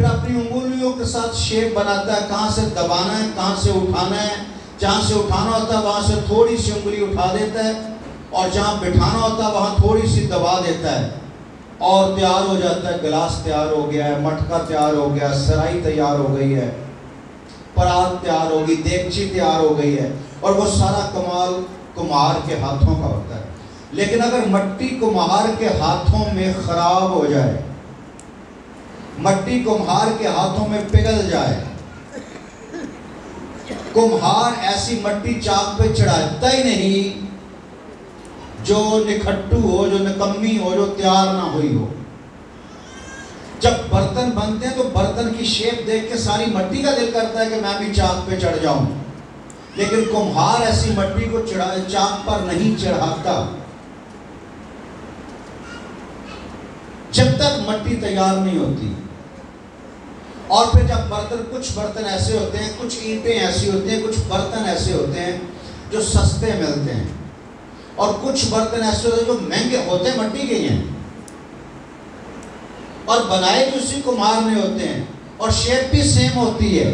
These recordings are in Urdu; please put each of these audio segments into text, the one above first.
پھر اپنی انگلیوں کے ساتھ شیپ بناتا ہے، کہاں سے دبانا ہے، کہاں سے اٹھانا ہے، جہاں سے اٹھانا ہوتا ہے وہاں سے تھوڑی سی انگلی اٹھا دیتا ہے، اور جہاں بٹھانا ہوتا ہے وہاں تھوڑی سی دبا دیتا ہے، اور تیار ہو جاتا ہے۔ گلاس تیار ہو گیا ہے، مٹکا تیار ہو گیا، سرائی تیار ہو گئی ہے، پرات تیار ہو گئی، دیگچی تیار ہو گئی ہے، اور وہ سارا کمال کمہار کے ہاتھوں کا ہوتا ہے۔ لیکن اگر مٹی کمہار کے ہاتھوں میں خراب ہو جائے، مٹی کمہار کے ہاتھوں میں پگھل جائے، کمہار ایسی مٹی چاک پہ چڑھاتا ہی نہیں جو نکھٹو ہو، جو نکمی ہو، جو تیار نہ ہوئی ہو۔ جب برتن بنتے ہیں تو برتن کی شیپ دیکھ کے ساری مٹی کا دل کرتا ہے کہ میں بھی چاک پہ چڑھ جاؤں، لیکن کمہار ایسی مٹی کو چاک پر نہیں چڑھاتا جب تک مٹی تیار نہیں ہوتی۔ اور پھر جب برتن، کچھ برتن ایسے ہوتے ہیں، کچھ اینٹیں ایسی ہوتی ہیں، کچھ برتن ایسے ہوتے ہیں جو سستے ملتے ہیں، اور کچھ برتن ایسے ہوتے ہیں جو مہنگے ہوتے ہیں، مٹی کے ہیں اور بنائے بھی اسی کمہار میں ہوتے ہیں، اور شیپ بھی سیم ہوتی ہے،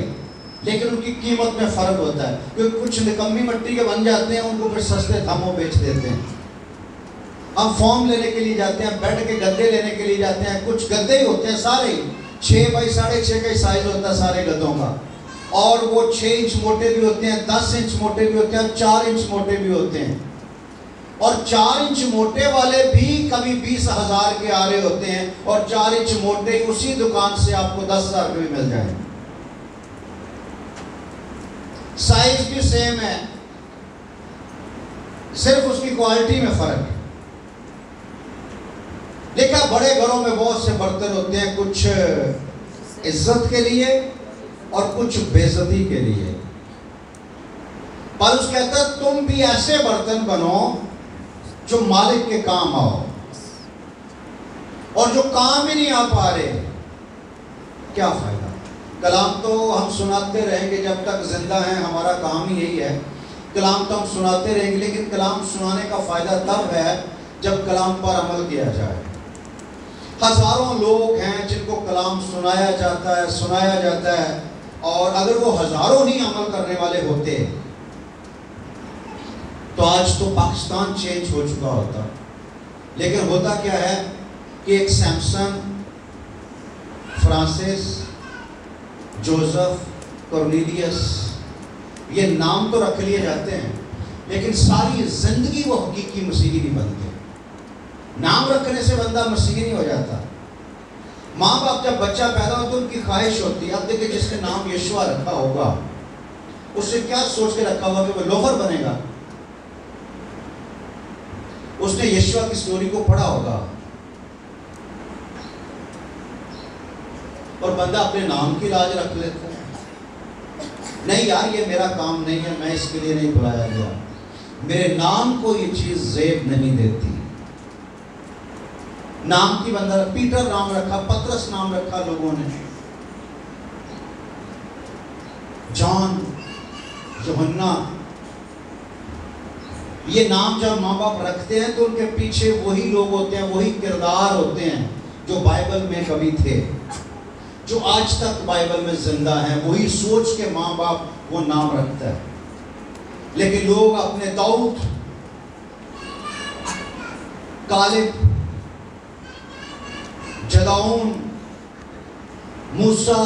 لیکن ان کی قیمت میں فرق ہوتا ہے، کیونکہ کچھ نکمی مٹی کے بن جاتے ہیں، ان کو پھر سستے داموں بیچ دیتے ہیں۔ ہم فارم لینے کے لیے جاتے ہیں، بیڈ کے گدے لینے کے لیے جاتے ہیں، کچھ گدے ہی ہوتے ہیں سارے 6 بائی 6.5 کا سائز ہوتا ہے سارے گدوں کا، اور وہ 6 انچ موٹے بھی ہوتے ہیں، 10 انچ موٹے بھی ہوتے ہیں، 4 انچ موٹے بھی ہوتے ہیں، اور 4 انچ موٹے والے بھی کبھی 20,000 کے آ رہے ہوتے ہیں، اور 4 انچ موٹے اسی دکان سے آپ کو 10,000 کے بھی مل جائیں۔ سائز بھی سیم ہے، صرف اس کی کوالٹی میں فرق ہے۔ دیکھا بڑے گھروں میں بہت سے برتن ہوتے ہیں، کچھ عزت کے لیے اور کچھ بے عزتی کے لیے۔ پالوس کہتا ہے تم بھی ایسے برتن بنو جو مالک کے کام آؤ، اور جو کام ہی نہیں آ پا رہے کیا فائدہ۔ کلام تو ہم سناتے رہیں گے جب تک زندہ ہیں، ہمارا کام ہی یہی ہے، کلام تو ہم سناتے رہیں گے، لیکن کلام سنانے کا فائدہ تب ہے جب کلام پر عمل کیا جائے۔ ہزاروں لوگ ہیں جن کو کلام سنایا جاتا ہے، اور اگر وہ ہزاروں ہی عمل کرنے والے ہوتے تو آج تو پاکستان چینج ہو چکا ہوتا۔ لیکن ہوتا کیا ہے کہ ایک سیمسن، فرانسس، جوزف، کورنیلیس، یہ نام تو رکھ لیے جاتے ہیں، لیکن ساری زندگی وہ حقیقی مسیحی نہیں بنتے۔ نام رکھنے سے بندہ مسیحی نہیں ہو جاتا۔ ماں باپ جب بچہ پیدا ہوتا ہے ان کی خواہش ہوتی ہے، اب دیکھیں جس نے نام یشوع رکھا ہوگا اس سے کیا سوچ کے رکھا ہوگا کہ وہ لوفر بنے گا۔ اس نے یشوع کی سٹوری کو پڑھا ہوگا، اور بندہ اپنے نام کی لاج رکھ لیتا ہے۔ نہیں یار یہ میرا کام نہیں ہے، میں اس کے لیے نہیں بلایا گیا، میرے نام کو یہ چیز زیب نہیں دیتی۔ نام کی بندہ، پیٹر نام رکھا، پترس نام رکھا لوگوں نے، جان، یوحنا، یہ نام جب ماں باپ رکھتے ہیں تو ان کے پیچھے وہی لوگ ہوتے ہیں، وہی کردار ہوتے ہیں جو بائبل میں کبھی تھے، جو آج تک بائبل میں زندہ ہیں، وہی سوچ کے ماں باپ وہ نام رکھتا ہے۔ لیکن لوگ اپنے داؤد، کالب، جدعون، موسیٰ،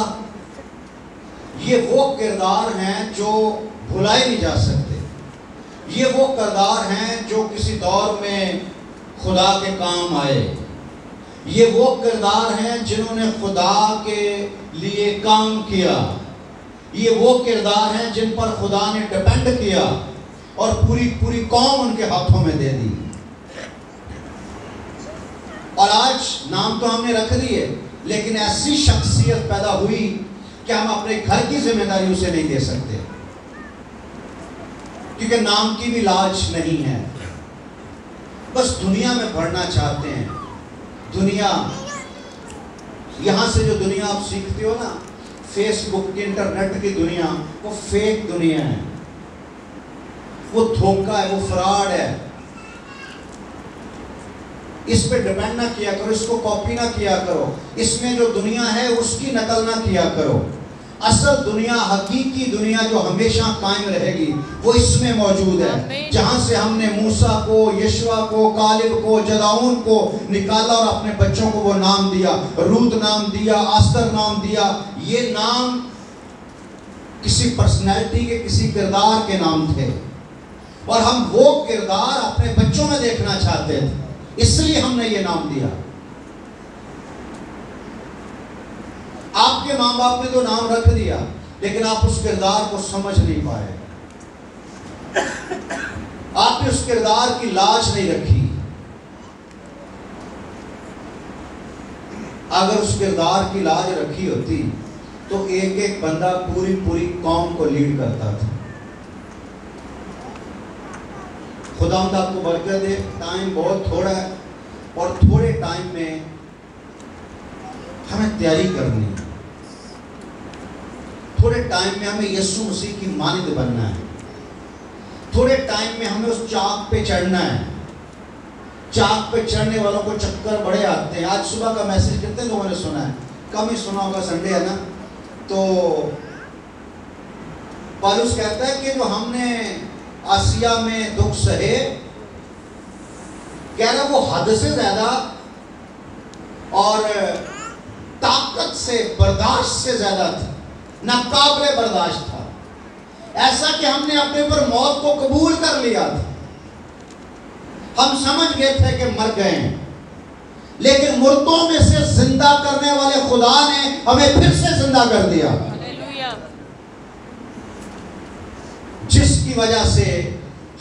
یہ وہ کردار ہیں جو بھلائے نہیں جا سکتے۔ یہ وہ کردار ہیں جو کسی دور میں خدا کے کام آئے۔ یہ وہ کردار ہیں جنہوں نے خدا کے لیے کام کیا۔ یہ وہ کردار ہیں جن پر خدا نے ڈیپینڈ کیا اور پوری قوم ان کے ہاتھوں میں دے دی۔ اور آج نام تو ہم نے رکھ دیے، لیکن ایسی شخصیت پیدا ہوئی کہ ہم اپنے گھر کی ذمہ داری اسے نہیں دے سکتے، کیونکہ نام کی بھی لاج نہیں ہے۔ بس دنیا میں بڑھنا چاہتے ہیں۔ دنیا، یہاں سے جو دنیا آپ سیکھتے ہو نا، فیس بک، انٹرنیٹ کی دنیا، وہ فیک دنیا ہے، وہ دھوکہ ہے، وہ فراڈ ہے۔ اس پہ ڈیپینڈ نہ کیا کرو، اس کو کاپی نہ کیا کرو، اس میں جو دنیا ہے اس کی نقل نہ کیا کرو۔ اصل دنیا، حقیقی دنیا جو ہمیشہ قائم رہے گی وہ اس میں موجود ہے، جہاں سے ہم نے موسیٰ کو، یشوع کو، کالب کو، جدعون کو نکالا اور اپنے بچوں کو وہ نام دیا، روت نام دیا، آستر نام دیا۔ یہ نام کسی پرسنالٹی کے، کسی کردار کے نام تھے، اور ہم وہ کردار اپنے بچوں میں دیکھنا چاہتے تھے، اس لیے ہم نے یہ نام دیا۔ آپ کے ماں باپ نے تو نام رکھ دیا، لیکن آپ اس کردار کو سمجھ نہیں پائے، آپ نے اس کردار کی لاج نہیں رکھی۔ اگر اس کردار کی لاج رکھی ہوتی تو ایک ایک بندہ پوری قوم کو لیڈ کرتا تھا۔ خداوند آپ کو برکت دے۔ ٹائم بہت تھوڑا ہے، اور تھوڑے ٹائم میں ہمیں تیاری کرنی ہے، تھوڑے ٹائم میں ہمیں یسوع مسیح کی مانند بننا ہے، تھوڑے ٹائم میں ہمیں اس چاک پہ چڑھنا ہے۔ چاک پہ چڑھنے والوں کو چکر بڑے آتے ہیں۔ آج صبح کا میسج کتنے لوگوں نے سنا ہے؟ کم ہی سنا ہوگا، سنڈے ہے نا۔ تو پالوس کہتا ہے کہ جو ہم نے آسیا میں دکھ سہے، کہہ رہا وہ حد سے زیادہ اور طاقت سے، برداشت سے زیادہ تھا، ناقابل برداشت تھا، ایسا کہ ہم نے اپنے پر موت کو قبول کر لیا تھا۔ ہم سمجھ گئے تھے کہ مر گئے ہیں، لیکن مردوں میں سے زندہ کرنے والے خدا نے ہمیں پھر سے زندہ کر دیا، جس کی وجہ سے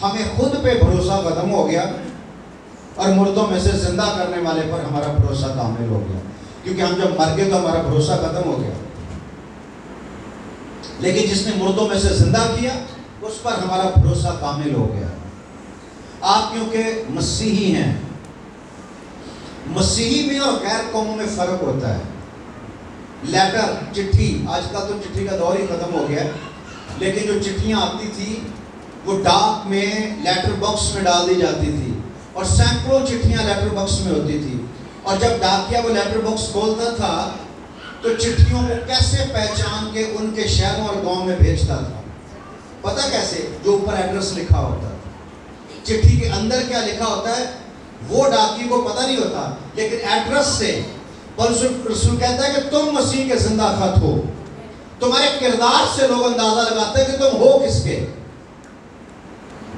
ہمیں خود پہ بھروسہ ختم ہو گیا اور مردوں میں سے زندہ کرنے والے پر ہمارا بھروسہ کامل ہو گیا۔ کیونکہ ہم جب مر گئے تو ہمارا بھروسہ ختم ہو گیا، لیکن جس نے مردوں میں سے زندہ کیا اس پر ہمارا بھروسہ کامل ہو گیا۔ آپ کیونکہ مسیحی ہیں، مسیحی میں اور غیر قوموں میں فرق ہوتا ہے۔ لیٹر، چٹھی، آج کل تو چٹھی کا دور ہی ختم ہو گیا ہے، لیکن جو چٹھیاں آتی تھی وہ ڈاک میں لیٹر باکس میں ڈال دی جاتی تھی، اور سینکڑوں چٹھیاں لیٹر باکس میں ہوتی تھی، اور جب ڈاکیا وہ لیٹر باکس کھولتا تھا تو چٹھیوں کو کیسے پہچان کے ان کے شہروں اور گاؤں میں بھیجتا تھا؟ پتہ کیسے؟ جو اوپر ایڈریس لکھا ہوتا ہے، چٹھی کے اندر کیا لکھا ہوتا ہے وہ ڈاکی کو پتہ نہیں ہوتا، لیکن ایڈریس سے پولس رسول کہتا ہے کہ تم مسیح کے زندہ خط ہو۔ تمہارے کردار سے لوگ اندازہ لگاتے ہیں کہ تم ہو کس کے،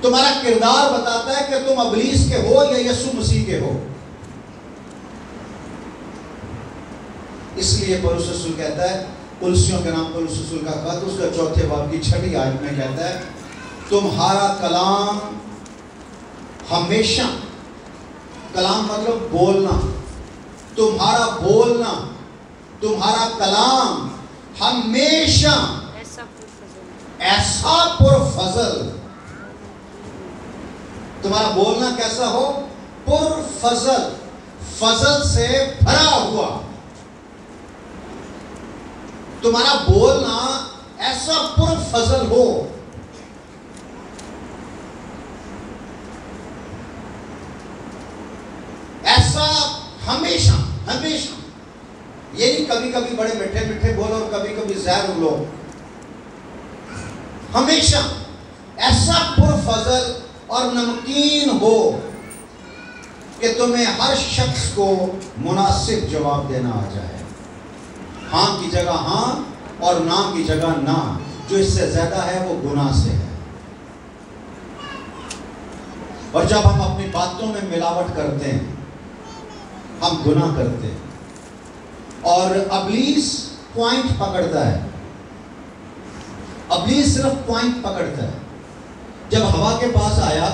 تمہارا کردار بتاتا ہے کہ تم ابلیس کے ہو یا یسوع مسیح کے ہو۔ اس لیے پولس رسول کہتا ہے، کلسیوں کے نام پولس رسول کا خط، اس کا 4 باب کی 6 آیت میں کہتا ہے تمہارا کلام ہمیشہ، کلام مطلب بولنا، تمہارا بولنا، تمہارا کلام ہمیشہ ایسا پرفضل، تمہارا بولنا کیسا ہو؟ پرفضل، فضل سے بھرا ہوا۔ تمہارا بولنا ایسا پرفضل ہو۔ ایسا ہمیشہ، ہمیشہ، یہ نہیں کبھی کبھی بڑے میٹھے میٹھے بولو اور کبھی کبھی زہر اگلو، ہمیشہ ایسا پرفضل اور نمکین ہو کہ تمہیں ہر شخص کو مناسب جواب دینا آ جائے، ہاں کی جگہ ہاں اور نہ کی جگہ نہ، جو اس سے زیادہ ہے وہ گناہ سے ہے۔ اور جب ہم اپنی باتوں میں ملاوٹ کرتے ہیں ہم گناہ کرتے ہیں، اور ابلیس پوائنٹ پکڑتا ہے، ابلیس صرف پوائنٹ پکڑتا ہے۔ جب ہوا کے پاس آیا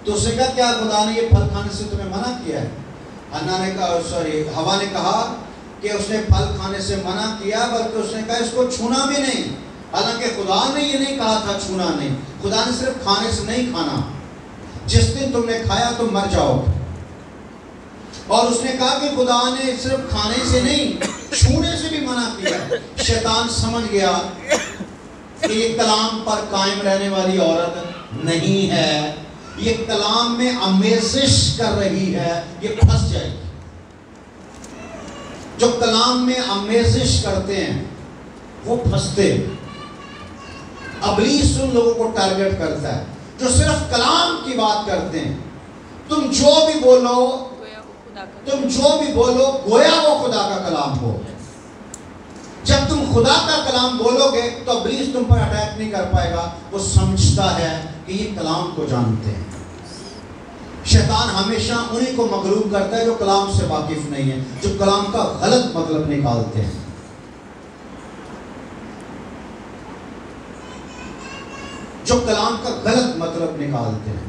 تو اس نے کہا کیا خدا نے یہ پھل کھانے سے تمہیں منع کیا ہے؟ ہوا نے کہا کہ اس نے پھل کھانے سے منع کیا، بلکہ اس نے کہا اس کو چھونا بھی نہیں، حالانکہ خدا نے یہ نہیں کہا تھا چھونا نہیں، خدا نے صرف کھانے سے نہیں کھانا، جس دن تم نے کھایا تم مر جاؤ گے۔ اور اس نے کہا کہ خدا نے صرف کھانے سے نہیں چھونے سے بھی منع کیا۔ شیطان سمجھ گیا کہ یہ کلام پر قائم رہنے والی عورت نہیں ہے، یہ کلام میں آمیزش کر رہی ہے، یہ پھنس جائے گی۔ جو کلام میں آمیزش کرتے ہیں وہ پھنستے ہیں۔ ابلیس ان لوگوں کو ٹارگٹ کرتا ہے جو صرف کلام کی بات کرتے ہیں۔ تم جو بھی بولو گویا وہ خدا کا کلام ہو۔ جب تم خدا کا کلام بولو گے تو ابلیس تم پر اٹیک نہیں کر پائے گا، وہ سمجھتا ہے کہ یہ کلام کو جانتے ہیں۔ شیطان ہمیشہ انہی کو مغلوب کرتا ہے جو کلام سے واقف نہیں ہے، جو کلام کا غلط مطلب نکالتے ہیں۔ جو کلام کا غلط مطلب نکالتے ہیں۔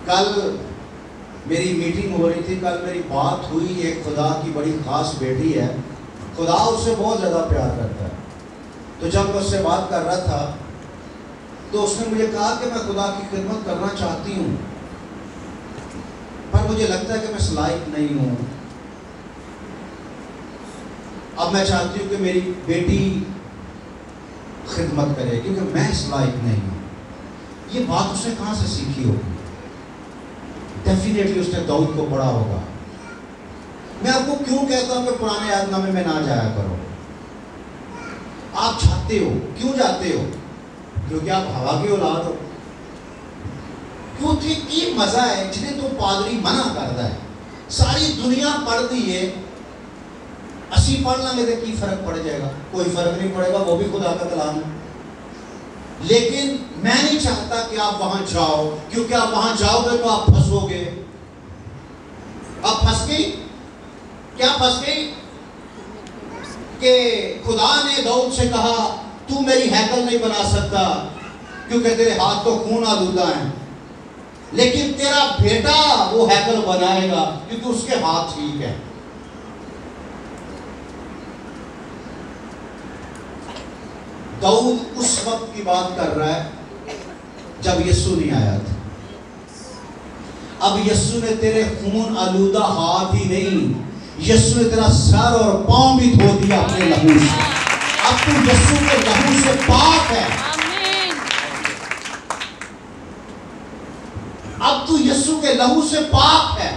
کل میری میٹنگ ہو رہی تھی، کل میری بات ہوئی، ایک خدا کی بڑی خاص بیٹی ہے، خدا اس سے بہت زیادہ پیار کرتا ہے۔ تو جب میں اس سے بات کر رہا تھا تو اس نے مجھے کہا کہ میں خدا کی خدمت کرنا چاہتی ہوں، پر مجھے لگتا ہے کہ میں اس لائق نہیں ہوں۔ اب میں چاہتی ہوں کہ میری بیٹی خدمت کرے کیونکہ میں اس لائق نہیں ہوں۔ یہ بات اس نے کہاں سے سیکھی ہوگی؟ ڈیفینیٹلی اس نے داؤد کو پڑھا ہوگا۔ میں آپ کو کیوں کہتا ہوں کہ پرانے عہد نامے میں نہ جایا کرو؟ آپ جاتے ہو، کیوں جاتے ہو؟ کیونکہ آپ ہوا کی اولاد ہو۔ کیونکہ کی مزہ ہے جنہیں تو پادری منع کرتا ہے۔ ساری دنیا پڑھ دی ہے، اسی پڑھنا میں کی فرق پڑ جائے گا؟ کوئی فرق نہیں پڑے گا، وہ بھی خدا کا کلام ہے۔ لیکن میں نہیں چاہتا کہ آپ وہاں جاؤ، کیونکہ آپ وہاں جاؤ گے تو آپ پھنسو گے۔ آپ پھنس گئی، کیا پھنس گئی کہ خدا نے داؤد سے کہا تو میری ہیکل نہیں بنا سکتا کیونکہ تیرے ہاتھ تو خون آلودہ ہیں، لیکن تیرا بیٹا وہ ہیکل بنائے گا کیونکہ اس کے ہاتھ ٹھیک ہے۔ داؤد اس وقت کی بات کر رہا ہے جب یسوع نہیں آیا تھا۔ اب یسوع نے تیرے خون آلودہ ہاتھ ہی نہیں، یسوع نے تیرا سر اور پاؤں بھی دھو دیا اپنے لہو سے۔ اب تو یسوع کے لہو سے پاک ہے۔ اب تو یسوع کے لہو سے پاک ہے۔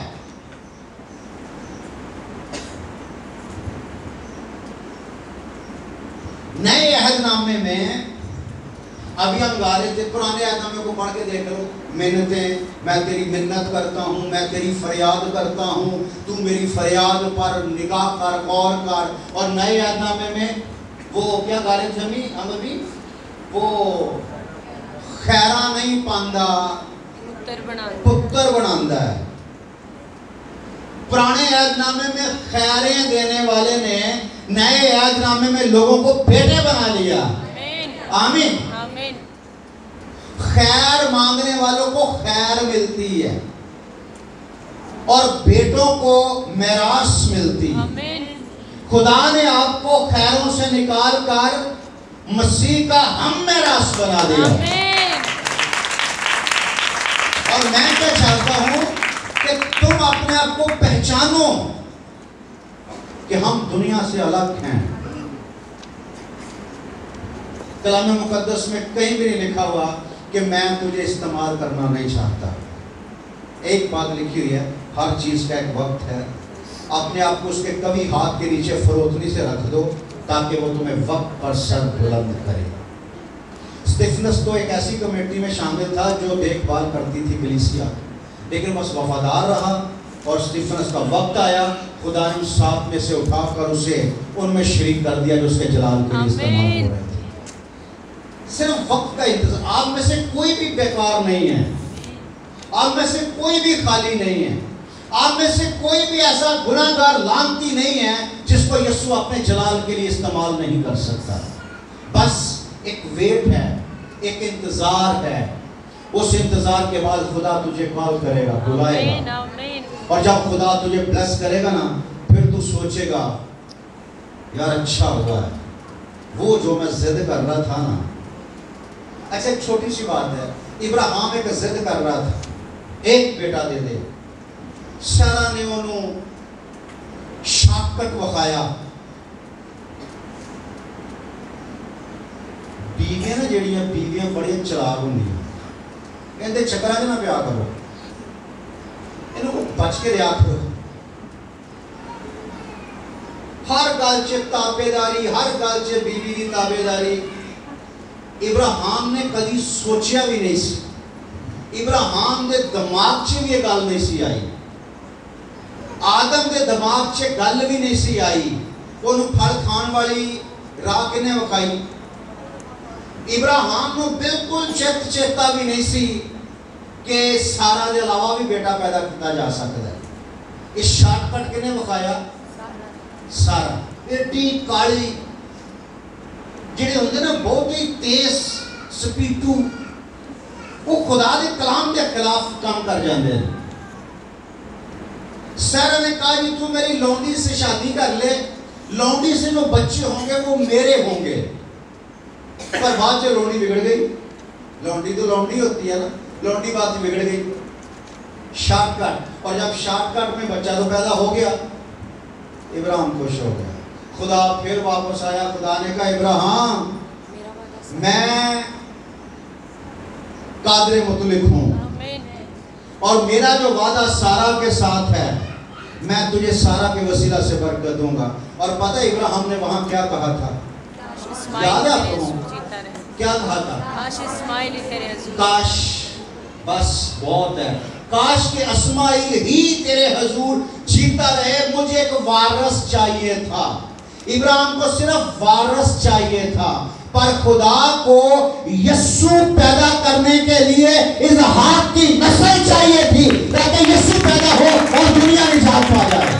نئے عہد نامے میں ابھی ہم گا رہے تھے، پرانے عہد نامے کو پڑھ کے دیکھ لو، منتیں، میں تیری منت کرتا ہوں، میں تیری فریاد کرتا ہوں، تو میری فریاد پر نگاہ کر، غور کر۔ اور نئے عہد نامے میں وہ کیا گا رہے تھے ہم ابھی؟ وہ خیرہ نہیں پاندا، پتر بناندا ہے۔ پرانے عہد نامے میں خیریں دینے والے نے نئے عہد نامے میں لوگوں کو بیٹے بنا لیا۔ آمین۔ خیر مانگنے والوں کو خیر ملتی ہے اور بیٹوں کو میراث ملتی ہے۔ خدا نے آپ کو خیروں سے نکال کر مسیح کا ہم میراث بنا دیا۔ اور میں کیا چاہتا ہوں کہ تم اپنے آپ کو پہچانو کہ ہم دنیا سے الگ ہیں۔ کلام مقدس میں کہیں بھی نہیں لکھا ہوا کہ میں تجھے استعمال کرنا نہیں چاہتا۔ ایک بات لکھی ہوئی ہے، ہر چیز کا ایک وقت ہے۔ اپنے آپ کو اس کے کبھی ہاتھ کے نیچے فروتنی سے رکھ دو تاکہ وہ تمہیں وقت پر سر بلند کرے۔ اسٹیفنس تو ایک ایسی کمیٹی میں شامل تھا جو دیکھ بھال کرتی تھی کلیسیا، لیکن بس وفادار رہا اور اسٹیفنس کا وقت آیا، خدا نے 7 میں سے اٹھا کر اسے ان میں شریک کر دیا جو اس کے جلال کے لیے استعمال ہو رہے تھے۔ صرف وقت کا انتظار۔ آپ میں سے کوئی بھی بیکار نہیں ہے، آپ میں سے کوئی بھی خالی نہیں ہے، آپ میں سے کوئی بھی ایسا گناہگار لعنتی نہیں ہے جس کو یسوع اپنے جلال کے لیے استعمال نہیں کر سکتا۔ بس ایک ویٹ ہے، ایک انتظار ہے۔ اس انتظار کے بعد خدا تجھے کال کرے گا، بلائے گا، اور جب خدا تجھے بلیس کرے گا نا، پھر تو سوچے گا یار اچھا ہوا ہے وہ جو میں ضد کر رہا تھا نا۔ اچھا ایک چھوٹی سی بات ہے، ابراہیم ایک ضد کر رہا تھا، ایک بیٹا دے دے۔ سارا نے انہوں شارٹ کٹ وکھایا. بیویاں نا جہاں بیویاں بڑی چلاک ہوں کہتے چکر چ نہ پیا کرو, یہ بچ کے رہا کرو. ہر گل چ تابے داری, ہر گل چ بیوی کی تابے داری. ابراہیم نے کدی سوچیا بھی نہیں سی, ابراہیم دے دماغ چ بھی یہ گل نہیں سی آئی, آدم دے دماغ چ گل بھی نہیں سی آئی. انہوں پھل کھان والی راہ کنے وکھائی. ابراہیم نو بالکل چیتا بھی نہیں سی کہ سارا دے علاوہ بھی بیٹا پیدا کیا جا سکتا ہے. اس شارٹ کٹ کنے وکھایا؟ سارا. ایڈی کالی جڑے ہوندے نا بہت ہی تیز سپیٹو, وہ خدا دے کلام دے خلاف کام کر جاندے ہیں. سارا نے کہا جی تو میری لونڈی سے شادی کر لے, لونڈی سے جو بچے ہوں گے وہ میرے ہوں گے. پر بعد جو لونڈی بگڑ گئی, لونڈی تو لونڈی ہوتی ہے نا, لونڈی بات بگڑ گئی. شارٹ کٹ, اور جب شارٹ کٹ میں بچہ تو پیدا ہو گیا, ابراہیم خوش ہو گیا. خدا پھر واپس آیا, خدا نے کہا ابراہیم میں قادر مطلق ہوں, اور میرا جو وعدہ سارا کے ساتھ ہے میں تجھے سارا کے وسیلہ سے برکت دوں گا. اور پتہ ابراہیم نے وہاں کیا کہا تھا؟ یاد ہے آپ کو کیا کہا تھا؟ کاش, بس بہت ہے, کاش کہ اسماعیل ہی تیرے حضور جیتا رہے, مجھے ایک وارث چاہیے تھا. ابراہیم کو صرف وارث چاہیے تھا, پر خدا کو یسوع پیدا کرنے کے لیے اسحاق کی نسل چاہیے تھی تاکہ یسوع پیدا ہو اور دنیا نجات پا جائے.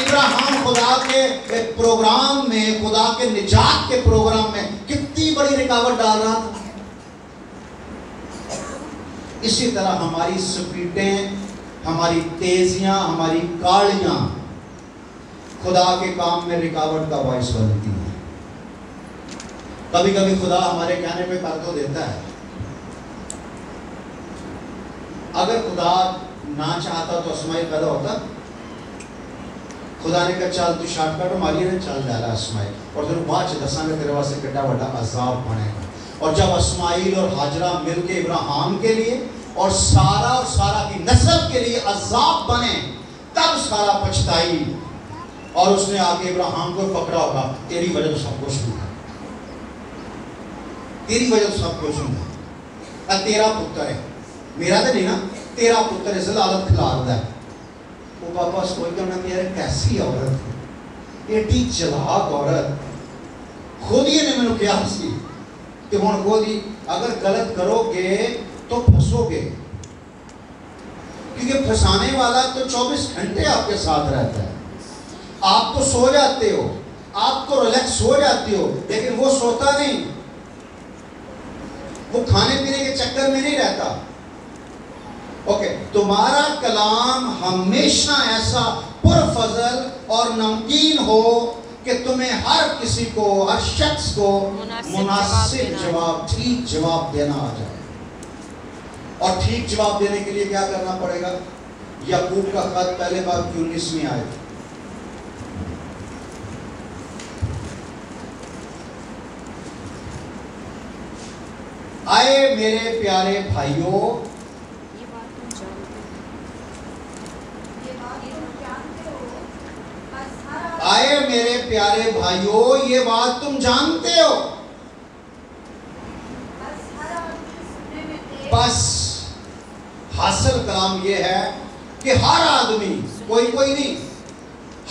ابراہیم خدا کے پروگرام میں, خدا کے نجات کے پروگرام میں کتنی بڑی رکاوٹ ڈال رہا تھا. اسی طرح ہماری سپیٹیں, ہماری تیزیاں, ہماری کاڑیاں خدا کے کام میں رکاوٹ کا باعث بنتی ہیں. کبھی کبھی خدا ہمارے کہنے پہ کر تو دیتا ہے. اگر خدا نہ چاہتا تو اسماعیل پیدا ہوتا. خدا نے کہا چل تو شارٹ کٹ ماری نے, چل جا رہا اسماعیل, اور پھر بعد چ دساں گے تیرے واسطے کتنا بڑا عذاب بنے گا. اور جب اسماعیل اور ہاجرہ مل کے ابراہیم کے لیے اور سارا کی نسل کے لیے عذاب بنے, تب سارا پچھتائی, اور اس نے آ کے ابراہیم کو پکڑا ہوگا, تیری وجہ تو سب کچھ ہوا, تیری وجہ تو سب کچھ ہوا, تیرا پتر ہے, میرا تو نہیں نا, تیرا پتر ہے, ضلالت کھلاردا ہے. وہ پاپا سوچ کر نہ کہہ رہے کیسی عورت ہے, ایڈی چلاک عورت. خود ہی نے میں کیا سی کہ ہوں خود ہی اگر غلط کرو گے تو پھنسو گے, کیونکہ پھنسانے والا تو 24 گھنٹے آپ کے ساتھ رہتا ہے. آپ تو سو جاتے ہو, آپ تو ریلیکس ہو جاتے ہو, لیکن وہ سوتا نہیں, وہ کھانے پینے کے چکر میں نہیں رہتا. اوکے, تمہارا کلام ہمیشہ ایسا پرفضل اور نمکین ہو کہ تمہیں ہر کسی کو, ہر شخص کو مناسب جواب, ٹھیک جواب دینا آ جائے. اور ٹھیک جواب دینے کے لیے کیا کرنا پڑے گا؟ یعقوب کا خط پہلے باب کی 19ویں آیت. آئے میرے پیارے بھائیوں, آئے میرے پیارے بھائیوں, یہ بات تم جانتے ہو. بس حاصل کلام یہ ہے کہ ہر آدمی, کوئی نہیں,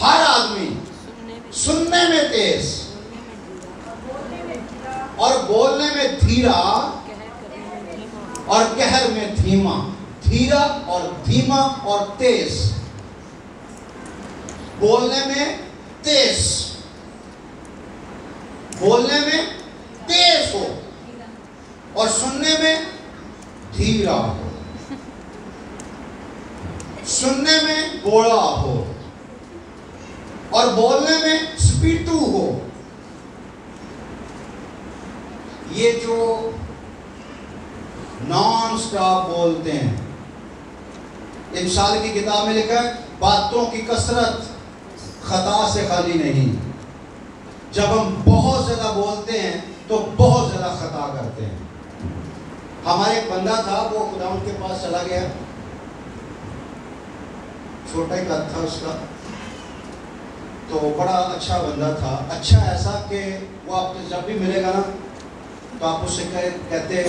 ہر آدمی سننے میں تیز اور بولنے میں دھیرا اور قہر میں دھیما. دھیرا اور دھیما اور تیز. بولنے میں تیز, بولنے میں تیز ہو, اور سننے میں دھیرا ہو. سننے میں بوڑا ہو اور بولنے میں سپیٹو ہو. یہ جو نان سٹاپ بولتے ہیں, امثال کی کتاب میں لکھا ہے باتوں کی کثرت خطا سے خالی نہیں. جب ہم بہت زیادہ بولتے ہیں تو بہت زیادہ خطا کرتے ہیں. ہمارا ایک بندہ تھا, وہ خداوند کے پاس چلا گیا, چھوٹا ہی قد تھا اس کا, تو بڑا اچھا بندہ تھا. اچھا ایسا کہ وہ آپ کو جب بھی ملے گا نا تو آپ اس سے کہتے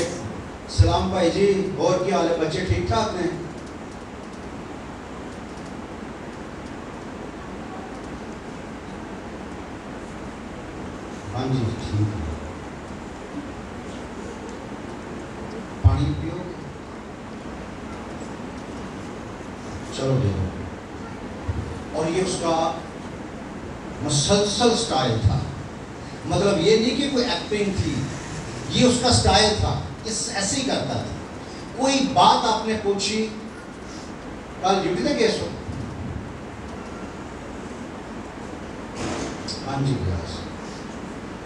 سلام بھائی جی, اور کیا حال ہے, بچے ٹھیک ٹھاک ہیں؟ ہاں جی ٹھیک ہے. پانی پیو, چلو دے دو. اور یہ اس کا مسلسل سٹائل تھا. مطلب یہ نہیں کہ کوئی ایکٹنگ تھی, یہ اس کا سٹائل تھا, اس ایسے ہی کرتا تھا. کوئی بات آپ نے پوچھی, کل ڈیوٹی تھے گیس ہو, ہاں جی گیس.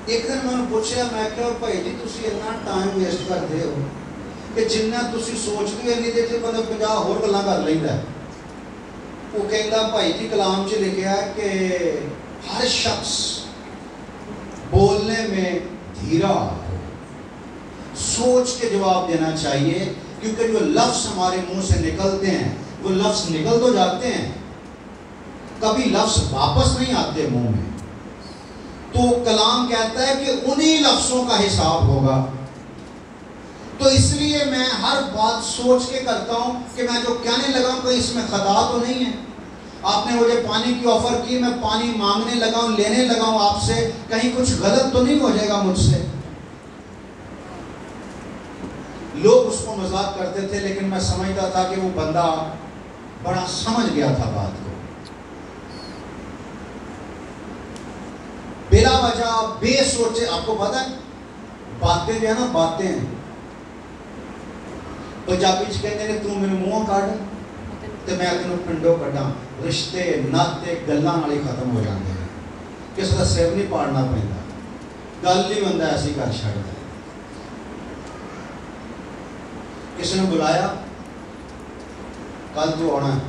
ایک دن میں نے پوچھا, میں کہا بھائی جی تسی اتنا ٹائم ویسٹ کرتے ہو کہ جننا تسی سوچتے ہو نہیں دیتے بندہ 50 اور گلاں کر لیندہ ہے. وہ کہندا بھائی جی کلام چ لکھا ہے کہ ہر شخص بولنے میں دھیرا ہو, سوچ کے جواب دینا چاہیے, کیونکہ جو لفظ ہمارے منہ سے نکلتے ہیں وہ لفظ نکل تو جاتے ہیں, کبھی لفظ واپس نہیں آتے منہ میں. تو کلام کہتا ہے کہ انہی لفظوں کا حساب ہوگا. تو اس لیے میں ہر بات سوچ کے کرتا ہوں کہ میں جو کہنے لگا ہوں کوئی اس میں خطا تو نہیں ہے. آپ نے مجھے پانی کی آفر کی, میں پانی مانگنے لگا ہوں, لینے لگا ہوں آپ سے, کہیں کچھ غلط تو نہیں ہو جائے گا مجھ سے. لوگ اس کو مذاق کرتے تھے, لیکن میں سمجھتا تھا کہ وہ بندہ بڑا سمجھ گیا تھا بات کو. بلا وجہ بے سوچے, آپ کو پتہ ہے باتیں جو ہے نا, باتیں پنجابی چ کہتے ہیں تو میرے منہ کاٹ تو میں تینوں پنڈوں کڈاں. رشتے ناتے گلاں نال ہی ختم ہو جاندے ہیں, کسی کا سر نہیں پاڑنا پیندا, گل نہیں بندہ ایسی کر چھڑدا ہے. کسی نے بلایا, کل تو آنا ہے,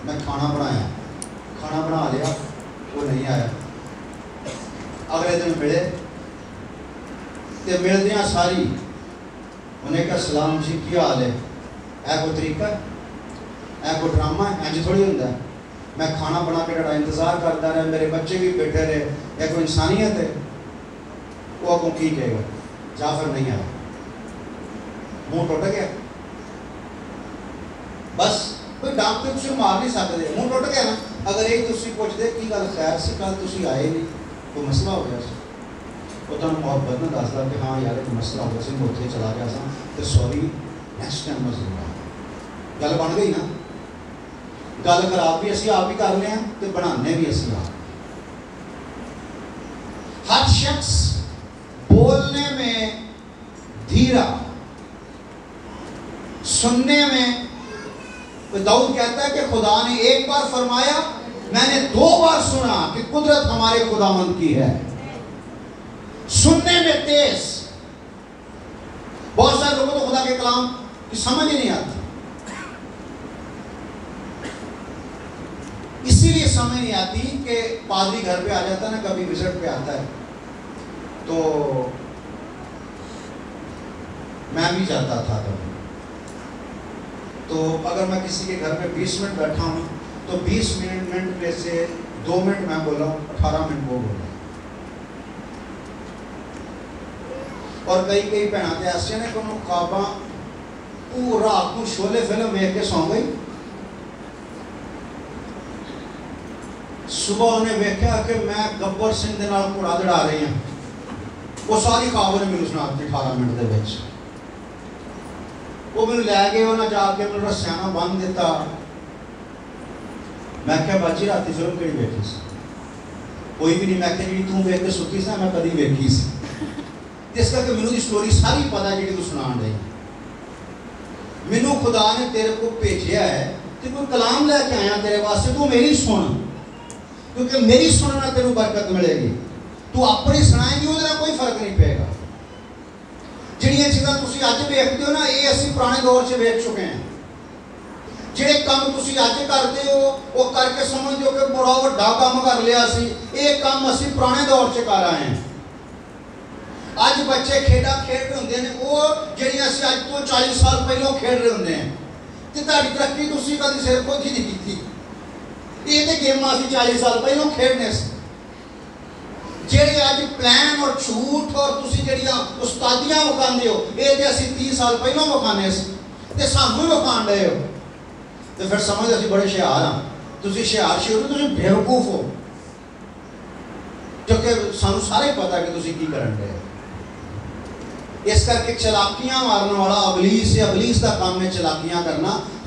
میں کھانا بنایا, کھانا بنا لیا, وہ نہیں آیا. اگلے دن ملے تو ملدیاں ساری انہیں کہا سلام جی کیا حال ہے, اے کوئی طریقہ ہے, اے کوئی ڈرامہ ہے, انج تھوڑی ہوتا ہے. میں کھانا بنا کے ڈڑا انتظار کرتا رہا, میرے بچے بھی بیٹھے رہے, اے کوئی انسانیت ہے؟ وہ آپ کو کی کہے گا, جعفر نہیں آیا, منہ ٹوٹ گیا. بس کوئی ڈاکٹر تسی مار نہیں سکتے, منہ ٹوٹ گیا نا. اگر ایک تسی پوچھ دے کی گل خیر سی, کل تسی آئے نہیں, کوئی مسئلہ ہو گیا سی, وہ تمہیں محبت میں دستا کہ ہاں یار ایک مسئلہ ہو گیا سی, میں اتنے چلا گیا سا, تو سوری نیکسٹ ٹائم میں ضرور آیا. گل بن گئی نا. گل خراب بھی اسی آپ ہی کر رہے ہیں تو بنانے بھی اسی آپ. ہر شخص بولنے میں دھیرا, سننے میں. داؤد کہتا ہے کہ خدا نے ایک بار فرمایا, میں نے 2 بار سنا کہ قدرت ہمارے خداوند کی ہے. سننے میں تیز. بہت سارے لوگوں کو خدا کے کلام کی سمجھ ہی نہیں آتی, اسی لیے سمجھ نہیں آتی کہ پادری گھر پہ آ جاتا ہے نا, کبھی وزٹ پہ آتا ہے, تو میں بھی جاتا تھا کبھی. تو اگر میں کسی کے گھر میں 20 منٹ بیٹھا ہوں تو 20 منٹ میں سے 2 منٹ میں بولا ہوں, 18 منٹ وہ بولا. اور کئی بہنیں ایسے نے کہ انہوں خواباں پورا رات کو شولے فلم ویکھ کے سو گئی, صبح انہیں ویکھیا کہ میں گبر سنگھ دے نال گھوڑا دڑا رہی ہوں. وہ ساری خواب نے میرے سنا دی 18 منٹ دے وچ. وہ میرے لے گئے, انہیں جا کے میرے رسیاں بن دیتا. میں کہا باجی راتی فلم کہڑی ویکھی سی؟ کوئی بھی نہیں. میں کہا جی توں ویکھ کے ستی سی, میں کدی ویکھی سی. اس کر کے مینوں دی سٹوری ساری پتا جی تو سنان رہی. مینوں خدا نے تیرے کو بھیجیا ہے, تو کوئی کلام لے کے آیا تیرے واسطے, تو میری سن, کیونکہ میری سننا تیروں برکت ملے گی. تو اپنی سنائیں گی وہ کوئی فرق نہیں پے گا. جہاں چیزاں تسی اج ویکھدے ہو نا, یہ اسی پرانے دور سے ویکھ چکے ہیں. ਜਿਹੜੇ ਕੰਮ ਤੁਸੀਂ ਅੱਜ ਕਰਦੇ ਹੋ ਉਹ ਕਰਕੇ ਸਮਝਦੇ ਹੋ ਕਿ ਬੜਾ ਵੱਡਾ ਕੰਮ ਕਰ ਲਿਆ ਸੀ। ਇਹ ਕੰਮ ਅਸੀਂ ਪੁਰਾਣੇ ਦੌਰ 'ਚ ਕਰ ਆਏ ਹਾਂ। ਅੱਜ ਬੱਚੇ ਖੇਡਾਂ ਖੇਡ ਰਹੇ ਹੁੰਦੇ ਨੇ ਉਹ ਜਿਹੜੀਆਂ ਅਸੀਂ ਅੱਜ ਤੋਂ 40 ਸਾਲ ਪਹਿਲਾਂ ਖੇਡ ਰਹੇ ਹੁੰਦੇ ਹਾਂ, ਤੇ ਤੁਹਾਡੀ ਤਰੱਕੀ ਤੁਸੀਂ ਕਦੀ ਸਿਰ ਖੋਦੀ ਨਹੀਂ ਕੀਤੀ। ਇਹ ਤੇ ਗੇਮਾਂ ਅਸੀਂ 40 ਸਾਲ ਪਹਿਲਾਂ ਖੇਡਨੇ ਸੀ। ਜਿਹੜੇ ਅੱਜ ਪਲਾਨ ਔਰ ਝੂਠ ਔਰ ਤੁਸੀਂ ਜਿਹੜੀਆਂ ਉਸਤਾਦੀਆਂ ਵਿਖਾਉਂਦੇ ਹੋ, ਇਹ ਤੇ ਅਸੀਂ 30 ਸਾਲ ਪਹਿਲਾਂ ਵਿਖਾਉਂਦੇ ਸੀ ਤੇ ਸਾਨੂੰ ਹੀ ਵਿਖਾਉਣ ਰਹੇ ਹੋ। ਤੇ ਫਿਰ ਸਮਝ ਅਸੀਂ ਬੜੇ ਹੁਸ਼ਿਆਰ ਹਾਂ। ਤੁਸੀਂ ਹੁਸ਼ਿਆਰ ਸ਼ੁਰੂ ਤੁਸੀਂ ਬੇਵਕੂਫ ਹੋ, ਕਿਉਂਕਿ ਸਾਨੂੰ ਸਾਰਾ ਹੀ ਪਤਾ ਕਿ ਤੁਸੀਂ ਕੀ ਕਰਨ ਰਹੇ ਹੋ। ਇਸ ਕਰਕੇ ਚਲਾਕੀਆਂ ਮਾਰਨ ਵਾਲਾ ਅਬਲੀਸ ਹੈ। ਅਬਲੀਸ ਦਾ ਕੰਮ ਹੈ ਚਲਾਕੀਆਂ ਕਰਨਾ।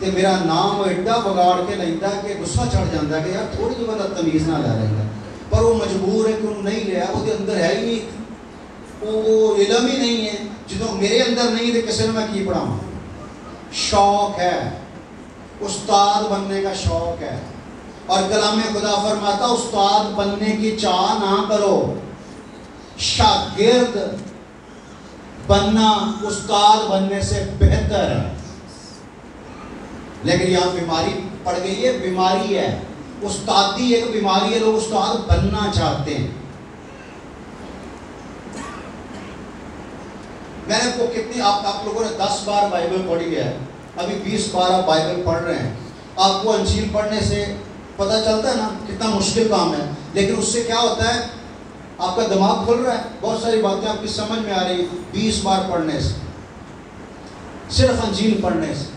تے میرا نام وہ ایڈا بگاڑ کے لینا کہ غصہ چڑھ جاتا ہے کہ یار تھوڑی جی بندہ تمیز نہ لے رہا ہے، پر وہ مجبور ہے کہ انہوں نہیں لیا، وہ اندر ہے ہی نہیں، وہ علم ہی نہیں ہے، جدوں میرے اندر نہیں تو کسی نے میں کی پڑھاواں۔ شوق ہے، استاد بننے کا شوق ہے، اور کلام خدا فرماتا استاد بننے کی چاہ نہ کرو، شاگرد بننا استاد بننے سے بہتر ہے۔ لیکن یہاں بیماری پڑ گئی ہے، بیماری ہے، استادی ایک بیماری ہے، لوگ استاد بننا چاہتے ہیں۔ میں نے کو کتنی آپ لوگوں نے 10 بار بائبل پڑھی ہے، ابھی 20 بار آپ بائبل پڑھ رہے ہیں، آپ کو انجیل پڑھنے سے پتہ چلتا ہے نا کتنا مشکل کام ہے، لیکن اس سے کیا ہوتا ہے، آپ کا دماغ کھل رہا ہے، بہت ساری باتیں آپ کی سمجھ میں آ رہی 20 بار پڑھنے سے، صرف انجیل پڑھنے سے۔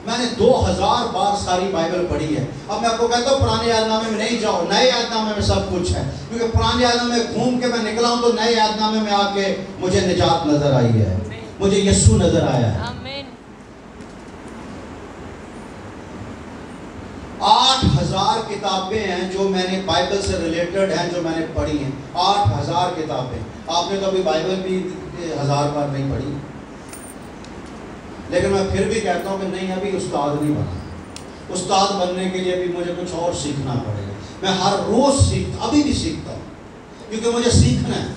میں نے 2000 بار ساری بائبل پڑھی ہے۔ اب میں آپ کو کہتا ہوں پرانے عہد نامے میں نہیں جاؤ، نئے عہد نامے میں سب کچھ ہے، کیونکہ پرانے عہد نامے میں گھوم کے میں نکلا ہوں تو نئے عہد نامے میں آ کے مجھے نجات نظر آئی ہے، مجھے یسوع نظر آیا ہے۔ 8000 کتابیں ہیں جو میں نے بائبل سے ریلیٹڈ ہیں، جو میں نے پڑھی ہیں، 8000 کتابیں۔ آپ نے کبھی بائبل بھی 1000 بار نہیں پڑھی، لیکن میں پھر بھی کہتا ہوں کہ نہیں، ابھی استاد نہیں بنا، استاد بننے کے لیے ابھی مجھے کچھ اور سیکھنا پڑے گا۔ میں ہر روز سیکھتا، ابھی بھی سیکھتا ہوں، کیونکہ مجھے سیکھنا ہے۔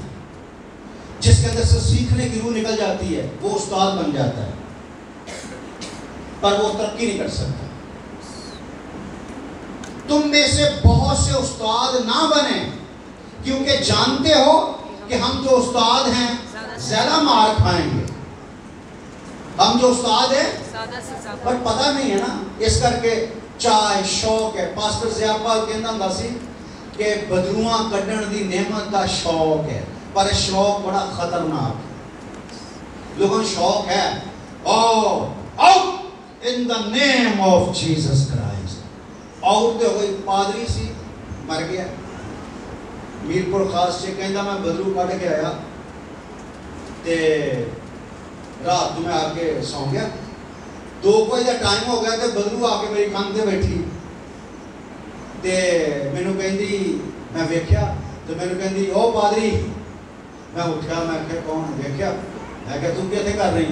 جس کے اندر سے سیکھنے کی روح نکل جاتی ہے وہ استاد بن جاتا ہے، پر وہ ترقی نہیں کر سکتا۔ تم میں سے بہت سے استاد نہ بنیں، کیونکہ جانتے ہو کہ ہم جو استاد ہیں زیادہ مار کھائیں گے، ہم جو استاد ہیں پر پتہ نہیں ہے نا، اس کر کے چاہے شوق ہے۔ پاسٹر ضیاء کہنا ہوندا سی کہ بدروواں کڈن دی نعمت دا شوق ہے، پر شوق بڑا خطرناک ہے۔ لوگوں شوق ہے out in the name of Jesus Christ, out دے ہوئی پادری سی مر گیا، میرپور خاص سے کہندا میں بدرو کٹ کے آیا تے رات میں آ کے سو گیا، 2 بجے ٹائم ہو گیا تے بدرو آ کے میری کان تے بیٹھی تے مینوں کہندی، میں ویکھیا تے مینوں کہندی او پادری، میں اٹھیا، میں کہ کون دیکھیا، میں کہ تم کیتھے کر رہی،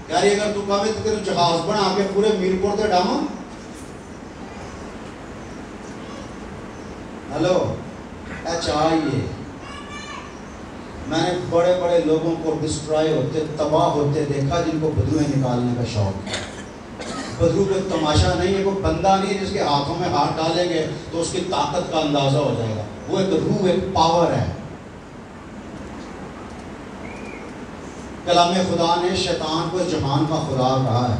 کہہ رہی اگر تو کہے تے تینوں جہاز بنا کے پورے میرپور تے ڈاواں۔ ہلو، اے چاہیے، میں نے بڑے بڑے لوگوں کو ڈسٹرائے ہوتے، تباہ ہوتے دیکھا جن کو بدرویں نکالنے کا شوق ہے۔ بدرو کوئی تماشا نہیں ہے، کوئی بندہ نہیں ہے جس کے ہاتھوں میں ہاتھ ڈالیں گے تو اس کی طاقت کا اندازہ ہو جائے گا، وہ ایک روح، ایک پاور ہے۔ کلام خدا نے شیطان کو جہان کا خدا کہا ہے،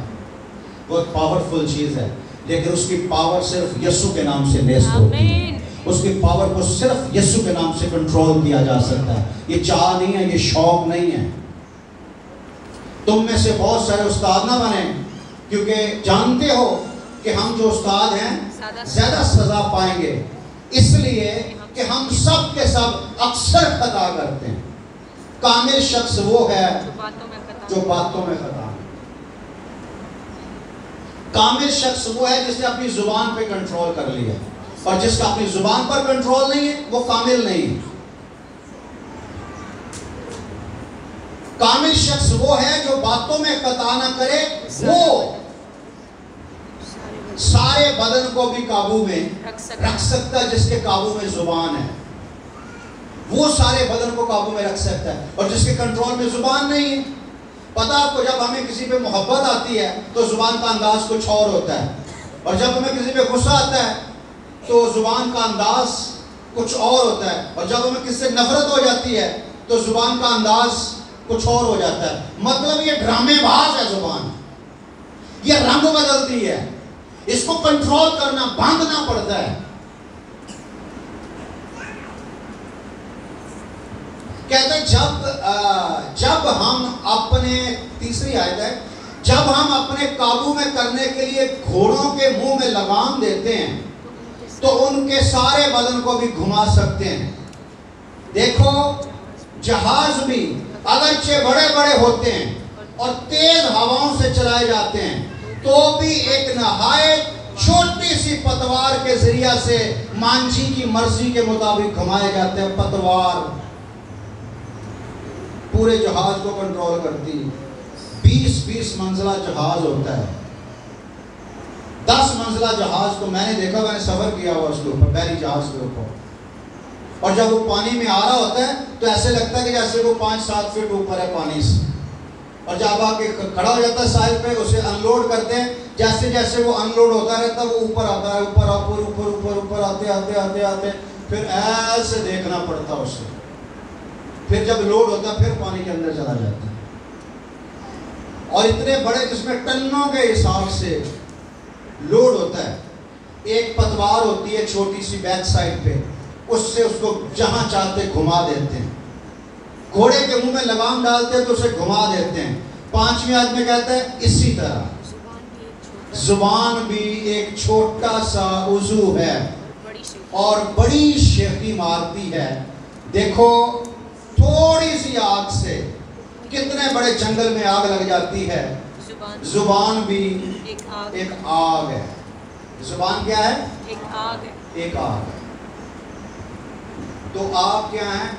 وہ ایک پاورفل چیز ہے، لیکن اس کی پاور صرف یسوع کے نام سے نیست ہوتی ہے، اس کی پاور کو صرف یسوع کے نام سے کنٹرول کیا جا سکتا ہے۔ یہ چاہ نہیں ہے، یہ شوق نہیں ہے۔ تم میں سے بہت سارے استاد نہ بنیں، کیونکہ جانتے ہو کہ ہم جو استاد ہیں زیادہ سزا پائیں گے، اس لیے کہ ہم سب کے سب اکثر خطا کرتے ہیں۔ کامل شخص وہ ہے جو باتوں میں خطا ہے۔ کامل شخص وہ ہے جس نے اپنی زبان پہ کنٹرول کر لیا، اور جس کا اپنی زبان پر کنٹرول نہیں ہے وہ کامل نہیں ہے۔ کامل شخص وہ ہے جو باتوں میں خطا نہ کرے، وہ سارے بدن کو بھی قابو میں رکھ سکتا ہے، جس کے قابو میں زبان ہے وہ سارے بدن کو قابو میں رکھ سکتا ہے، اور جس کے کنٹرول میں زبان نہیں ہے۔ پتہ آپ کو، جب ہمیں کسی پہ محبت آتی ہے تو زبان کا انداز کچھ اور ہوتا ہے، اور جب ہمیں کسی پہ غصہ آتا ہے تو زبان کا انداز کچھ اور ہوتا ہے، اور جب ہمیں کسی سے نفرت ہو جاتی ہے تو زبان کا انداز کچھ اور ہو جاتا ہے۔ مطلب یہ ڈرامے باز ہے زبان، یہ رنگ بدلتی ہے، اس کو کنٹرول کرنا، باندھنا پڑتا ہے۔ کہتے ہیں جب ہم اپنے، تیسری آیت ہے، جب ہم اپنے قابو میں کرنے کے لیے گھوڑوں کے منہ میں لگام دیتے ہیں تو ان کے سارے بدن کو بھی گھما سکتے ہیں۔ دیکھو جہاز بھی اگرچہ بڑے بڑے ہوتے ہیں اور تیز ہواؤں سے چلائے جاتے ہیں، تو بھی ایک نہایت چھوٹی سی پتوار کے ذریعہ سے مانجھی کی مرضی کے مطابق گھمائے جاتے ہیں. پتوار پورے جہاز کو کنٹرول کرتی. 20 منزلہ جہاز ہوتا ہے. 10 منزلہ جہاز کو میں نے دیکھا, میں نے سفر کیا ہوا اس کے اوپر, بحری جہاز کے اوپر, اور جب وہ پانی میں آ رہا ہوتا ہے تو ایسے لگتا ہے کہ جیسے وہ 5-7 فٹ اوپر ہے پانی سے, اور جب آ کے کھڑا ہو جاتا ہے ساحل پہ, اسے ان لوڈ کرتے ہیں. جیسے جیسے وہ ان لوڈ ہوتا رہتا ہے وہ اوپر آتا ہے, اوپر آتے پھر ایسے دیکھنا پڑتا اسے. پھر جب لوڈ ہوتا ہے پھر پانی کے اندر چلا جاتا ہے. اور اتنے بڑے جس میں ٹنوں کے حساب سے لوڈ ہوتا ہے. ایک پتوار ہوتی ہے چھوٹی سی بیک سائڈ پہ, اس سے اس کو جہاں چاہتے گھما دیتے ہیں. گھوڑے کے منہ میں لگام ڈالتے ہیں تو اسے گھما دیتے ہیں. 5ویں آدمی کہتا ہے اسی طرح زبان بھی ایک چھوٹا سا عضو ہے اور بڑی شیخی مارتی ہے. دیکھو تھوڑی سی آگ سے کتنے بڑے جنگل میں آگ لگ جاتی ہے. زبان بھی ایک آگ ہے. زبان کیا ہے؟ ایک آگ ہے. تو آپ کیا ہیں؟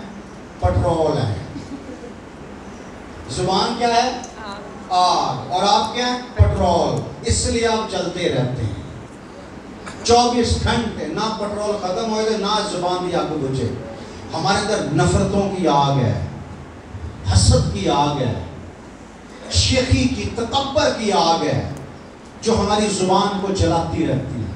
پٹرول ہیں. زبان کیا ہے؟ آگ. اور آپ کیا ہیں؟ پٹرول. اس لیے آپ جلتے رہتے ہیں 24 گھنٹے. نہ پٹرول ختم ہوئے نہ زبان بھی آپ کو بجھے. ہمارے اندر نفرتوں کی آگ ہے, حسد کی آگ ہے, شیخی کی, تکبر کی آگ ہے جو ہماری زبان کو جلاتی رہتی ہے.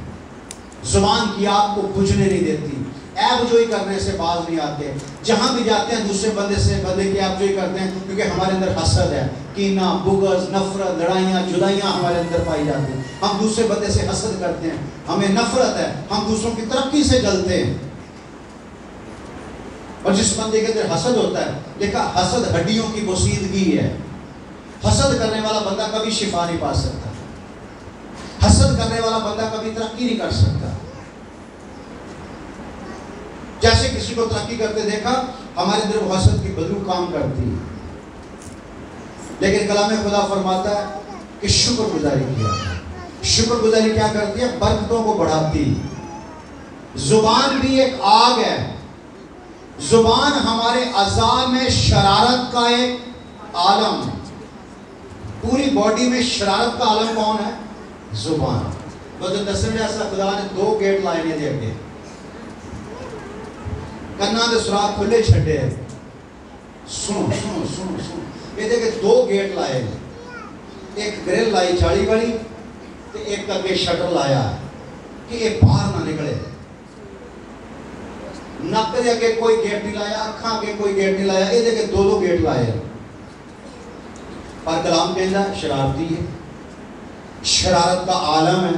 زبان کی آگ کو بجھنے نہیں دیتی. عیب جوئی کرنے سے باز نہیں آتے. جہاں بھی جاتے ہیں دوسرے بندے کی عیب جوئی کرتے ہیں, کیونکہ ہمارے اندر حسد ہے, کینہ, بغض, نفرت, لڑائیاں, جدائیاں ہمارے اندر پائی جاتی ہیں. ہم دوسرے بندے سے حسد کرتے ہیں, ہمیں نفرت ہے, ہم دوسروں کی ترقی سے جلتے ہیں. اور جس بندے کے اندر حسد ہوتا ہے, دیکھا حسد ہڈیوں کی بوسیدگی ہے. حسد کرنے والا بندہ کبھی شفا نہیں پا سکتا. حسد کرنے والا بندہ کبھی ترقی نہیں کر سکتا. جیسے کسی کو ترقی کرتے دیکھا, ہمارے اندر وہ حسد کی بدبو کام کرتی ہے. لیکن کلام خدا فرماتا ہے کہ شکر گزاری کیا. شکر گزاری کیا کرتی ہے؟ برکتوں کو بڑھاتی. زبان بھی ایک آگ ہے. زبان ہمارے اعضاء میں شرارت کا ایک عالم ہے. پوری باڈی میں شرارت کا عالم کون ہے؟ زبان. دسن ایسا خدا نے 2 گیٹ لائے نے دے کے کنا دے سوراخ کھلے چھڈے. سنو سنو سنو سنو, یہ دیکھے 2 گیٹ لائے. ایک گرل لائی جالی والی, ایک اگے شٹر لایا کہ یہ باہر نہ نکلے. نک دے اگے کوئی گیٹ نہیں لایا, اکھاں اگے کوئی گیٹ نہیں لایا. یہ دیکھے 2 گیٹ لائے. پر کلام کہنا شرارتی ہے, شرارت کا عالم ہے.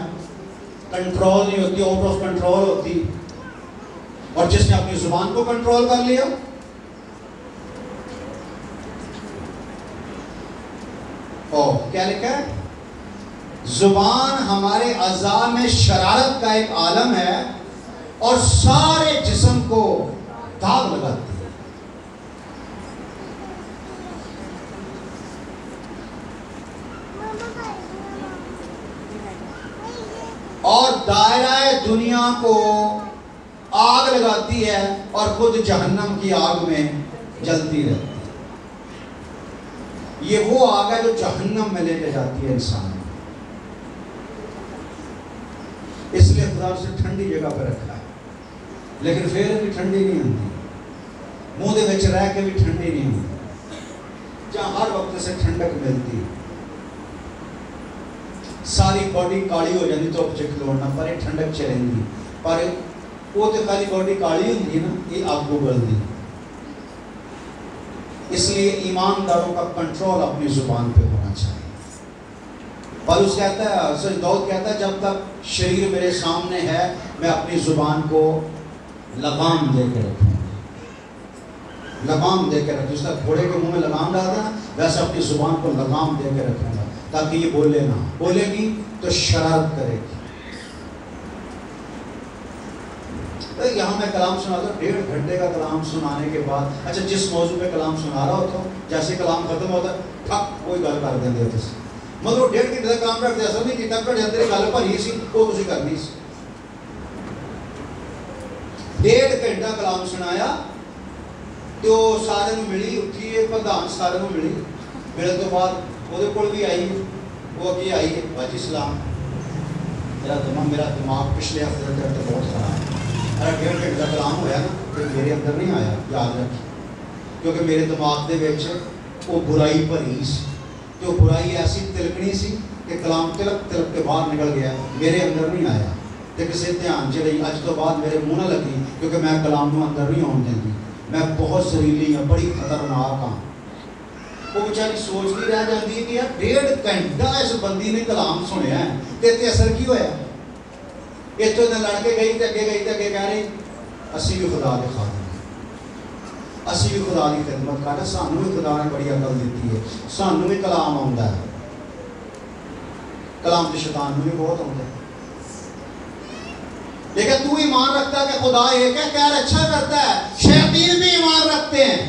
کنٹرول نہیں ہوتی, آؤٹ آف کنٹرول ہوتی. اور جس نے اپنی زبان کو کنٹرول کر لیا, کیا لکھا ہے؟ زبان ہمارے اعضاء میں شرارت کا ایک عالم ہے اور سارے جسم کو داغ لگاتی ہے. اور دائرہ دنیا کو آگ لگاتی ہے اور خود جہنم کی آگ میں جلتی رہتی ہے. یہ وہ آگ ہے جو جہنم میں لے کے جاتی ہے انسان. اس لیے خدا اسے ٹھنڈی جگہ پہ رکھا ہے, لیکن پھر بھی ٹھنڈی نہیں ہوتی. منہ دے وچ رہ کے بھی ٹھنڈی نہیں ہوتی, جہاں ہر وقت سے ٹھنڈک ملتی. ساری باڈی کالی ہو جاتی تو کھلونا پر یہ ٹھنڈک چلیں. پر وہ تو خالی باڈی کالی ہوتی ہے نا, یہ آپ کو بلدی. اس لیے ایمانداروں کا کنٹرول اپنی زبان پہ ہونا چاہیے. پالوس کہتا ہے, سچ داؤد کہتا ہے, جب تک شریر میرے سامنے ہے میں اپنی زبان کو لگام دے کے رکھوں گا. لگام دے کے رکھوں. جس طرح گھوڑے کے منہ میں لگام ڈالتا ہے ویسے اپنی زبان کو لگام دے کے رکھوں گا تاکہ یہ بولے نہ. بولے گی تو شرارت کرے گی. یہاں میں کلام سناتا ہوں, 1.5 گھنٹے کا کلام سنانے کے بعد, اچھا جس موضوع پہ کلام سنا رہا ہوتا ہوں, جیسے کلام ختم ہوتا ہے ٹھک کوئی گل کر دیں گے. مگر 1.5 گھنٹے کا کام کرتے اثر نہیں کیتا کہ اندر گل بھری سی وہ تسی کرنی سی 1.5 گھنٹہ کلام سنایا تو سارے نو ملی اٹھی پردھان سارے نو ملی ملنے تو بعد وہ کول بھی آئی وہ اگے آئی باجی سلام میرا دماغ پچھلے ہفتے تک تو بہت خراب ہے 1.5 گھنٹے کا کلام ہویا نا تو میرے اندر نہیں آیا یاد رکھ کیونکہ میرے دماغ دے وچ وہ برائی بھری سی تو برائی ایسی تلکنی سی کہ کلام تلک تلک کے باہر نکل گیا میرے اندر نہیں آیا تو کسی دھیان چ رہی اج تو بعد میرے منہ نہ لگی کیونکہ میں کلام نو اندر نہیں آن دینی میں بہت زہریلی ہوں بڑی خطرناک ہاں وہ بیچاری سوچتی رہ جاتی ہے کہ یار 1.5 گھنٹہ اس بندی نے کلام سنیا ہے تے اثر کی ہویا اتوں نے لڑ کے گئی تے اگے کہہ رہی اسی بھی خدا دے خادم اسی بھی خدا کی خدمت کر رہے سانو بھی خدا نے بڑی عقل دیتی ہے سانو بھی کلام آتا ہے کلام تو شیطان میں بھی بہت آتا ہے لیکن تو ایمان رکھتا ہے کہ خدا ایک ہے کہہ اچھا کرتا ہے شیاطین بھی ایمان رکھتے ہیں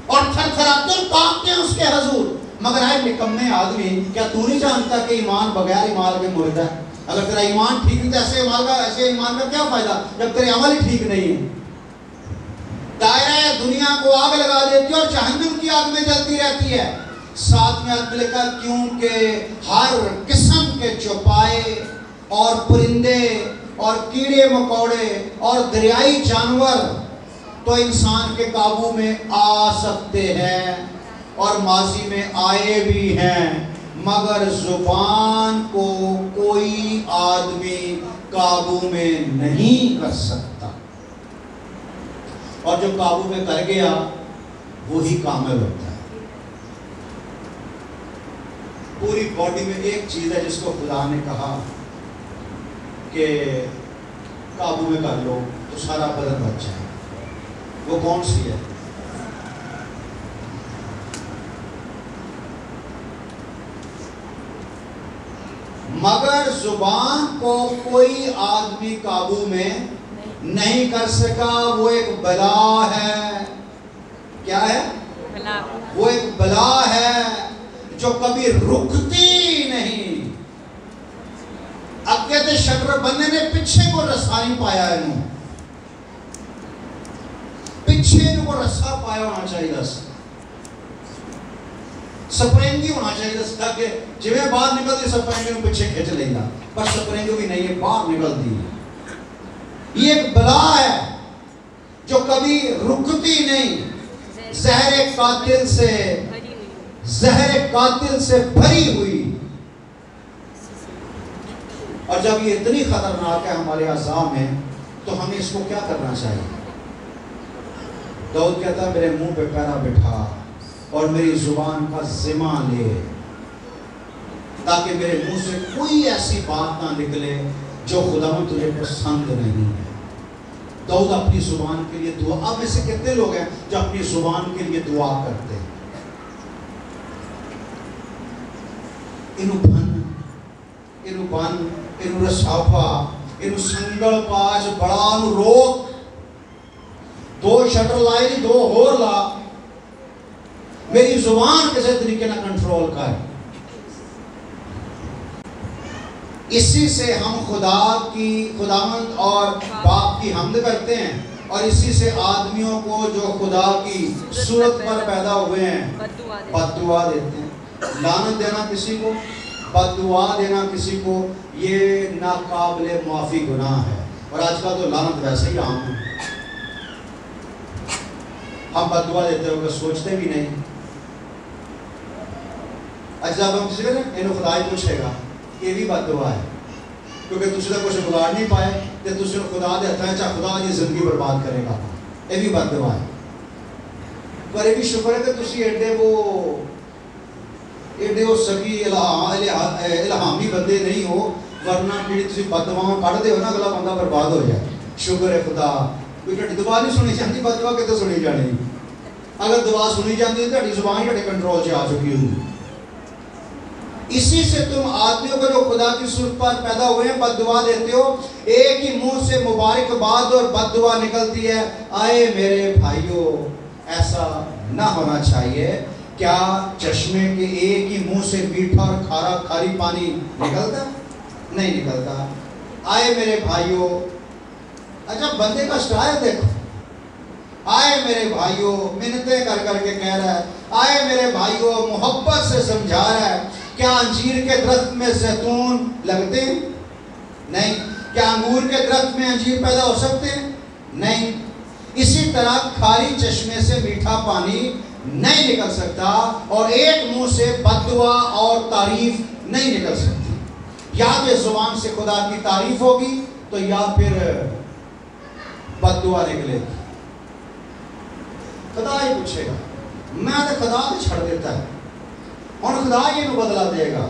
اور تھر تھراتے اور کانپتے ہیں اس کے حضور مگر ہے نکمے آدمی کیا تو نہیں جانتا کہ ایمان بغیر ایمان کے مرد ہے اگر تیرا ایمان ٹھیک نہیں تو ایسے ایمان کا کیا فائدہ جب تیرے عمل ہی ٹھیک نہیں ہے دائرہ دنیا کو آگ لگا دیتی ہے اور جہنم کی آگ میں جلتی رہتی ہے ساتھ میں آدمی لکھا کیونکہ ہر قسم کے چوپائے اور پرندے اور کیڑے مکوڑے اور دریائی جانور تو انسان کے قابو میں آ سکتے ہیں اور ماضی میں آئے بھی ہیں مگر زبان کو کوئی آدمی قابو میں نہیں کر سکتا اور جو قابو میں کر گیا وہی کامل ہوتا ہے پوری باڈی میں ایک چیز ہے جس کو خدا نے کہا کہ قابو میں کر لو تو سارا بدن بچ جائے وہ کون سی ہے مگر زبان کو کوئی آدمی قابو میں نہیں کر سکا وہ ایک بلا ہے کیا ہے وہ ایک بلا ہے جو کبھی رکتی نہیں اگے تے شٹر بننے نے پیچھے کو رسا نہیں پایا انہوں پیچھے کو رسا پایا ہونا چاہیے دس سپرنگی ہونا چاہیے دس تاکہ جویں باہر نکلتی سپرنگی نو پیچھے کھچ لینا پر سپرنگی بھی نہیں ہے باہر نکلتی ہے یہ ایک بلا ہے جو کبھی رکتی نہیں زہر قاتل سے بھری ہوئی اور جب یہ اتنی خطرناک ہے ہمارے اعضاء میں تو ہمیں اس کو کیا کرنا چاہیے داؤد کہتا ہے میرے منہ پہ پیرا بٹھا اور میری زبان کا ذمہ لے تاکہ میرے منہ سے کوئی ایسی بات نہ نکلے جو خداوند تجھے پسند نہیں ہے داؤد اپنی زبان کے لیے دعا اب میں سے کتنے لوگ ہیں جو اپنی زبان کے لیے دعا کرتے ہیں انو بن رسافا انو سنگل پاش بڑا نو روک 2 شٹر لائے نہیں 2 اور لا میری زبان کسی طریقے نہ کنٹرول کر اسی سے ہم خداوند اور باپ کی حمد کرتے ہیں اور اسی سے آدمیوں کو جو خدا کی صورت پر پیدا ہوئے ہیں بد دعا دیتے ہیں لعنت دینا کسی کو بد دعا دینا کسی کو یہ ناقابل معافی گناہ ہے اور آج کل تو لعنت ویسے ہی عام ہے ہم بد دعا دیتے ہوئے سوچتے بھی نہیں جب ہم کسی کریں انہوں خدا ہی پوچھے گا یہ بھی بد دعا ہے کیونکہ تُسی نے کچھ بگاڑ نہیں پائے تو تُسی نے خدا دیتا ہے چاہے خدا یہ زندگی برباد کرے گا یہ بھی بد دعا ہے پر یہ بھی شکر ہے کہ تُسی ایڈے وہ سکی الہامی بندے نہیں ہو ورنہ میری تُسی بد دعاؤں پڑھ دے ہو نا اگلا بندہ برباد ہو جائے شکر ہے خدا کوئی ٹھڑی دعا نہیں سنی جاتی بد دعا کتنے سنی جانی اگر دعا سنی جاتی تو ٹھڑی زبان ٹھڑے کنٹرول سے آ چکی ہوئی اسی سے تم آدمیوں کو جو خدا کی صورت پر پیدا ہوئے ہیں بد دعا دیتے ہو ایک ہی منہ سے مبارک باد اور بد دعا نکلتی ہے آئے میرے بھائیوں ایسا نہ ہونا چاہیے کیا چشمے کے ایک ہی منہ سے میٹھا اور کھارا کھاری پانی نکلتا؟ نہیں نکلتا۔ آئے میرے بھائیوں، اچھا بندے کا سٹائل دیکھو، آئے میرے بھائیوں منتیں کر کر کے کہہ رہا ہے، آئے میرے بھائیوں محبت سے سمجھا رہا ہے۔ کیا انجیر کے درخت میں زیتون لگتے ہیں؟ نہیں۔ کیا انگور کے درخت میں انجیر پیدا ہو سکتے ہیں؟ نہیں۔ اسی طرح کھاری چشمے سے میٹھا پانی نہیں نکل سکتا، اور ایک منہ سے بددعا اور تعریف نہیں نکل سکتی۔ یا تو زبان سے خدا کی تعریف ہوگی تو یا پھر بددعا نکلے گی۔ خدا ہی پوچھے گا، میں تو خدا تو چھڑ دیتا ہے اور خدا یہ نو بدلا دے گا۔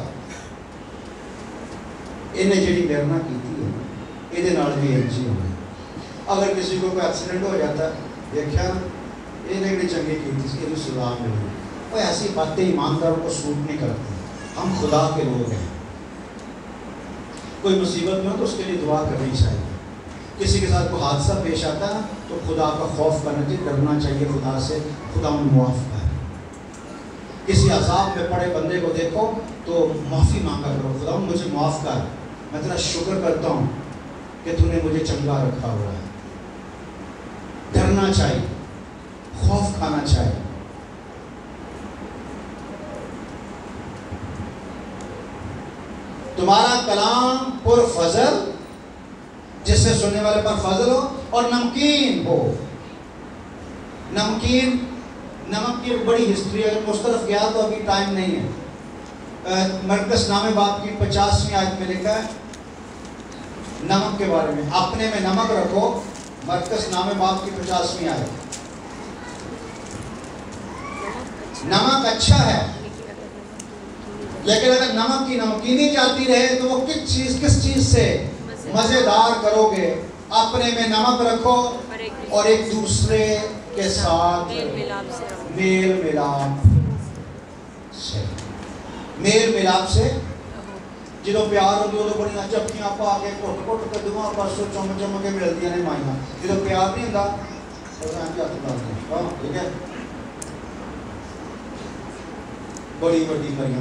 انہیں جڑی میرے نہ کیتی ہے یہ نال بھی ایک چیز ہوگی۔ اگر کسی کو کوئی ایکسیڈنٹ ہو جاتا ہے، دیکھا یہ نے چنگی کی تھی، اس کی سزا ملی۔ وہ ایسی باتیں ایمانداروں کو سوٹ نہیں کرتی۔ ہم خدا کے لوگ ہیں، کوئی مصیبت میں ہو تو اس کے لیے دعا کرنی چاہیے۔ کسی کے ساتھ کوئی حادثہ پیش آتا ہے تو خدا کا خوف کرنا چاہیے، ڈرنا چاہیے خدا سے، خدا انہیں معاف کر۔ کسی عذاب میں پڑے بندے کو دیکھو تو معافی مانگا کرو، خدا مجھے معاف کر، میں تیرا شکر کرتا ہوں کہ تو نے مجھے چنگا رکھا ہوا ہے۔ ڈرنا چاہیے، خوف کھانا چاہیے۔ تمہارا کلام پر فضل، جس سے سننے والے پر فضل ہو، اور نمکین ہو۔ نمکین، نمک کی بڑی ہسٹری ہے، مختلف گیا تو ابھی ٹائم نہیں ہے۔ مرکز نامہ باب کی 50ویں آیت میں لکھا ہے نمک کے بارے میں، اپنے میں نمک رکھو۔ مرکز نامہ باب کی 50ویں آیت۔ نمک اچھا ہے، لیکن اگر نمک کی نمکینی جاتی رہے تو وہ کس چیز سے مزیدار کرو گے؟ اپنے میں نمک رکھو اور ایک دوسرے کے ساتھ میل ملاپ سے جدو پیار ہوتی ہے تو بڑی چپکیاں پا کے کٹ کٹ کے دعا پاسوں چم چم کے ملتی ہیں مائیاں۔ جدو پیار نہیں ہوتا ٹھیک ہے، بڑی بڑی کریاں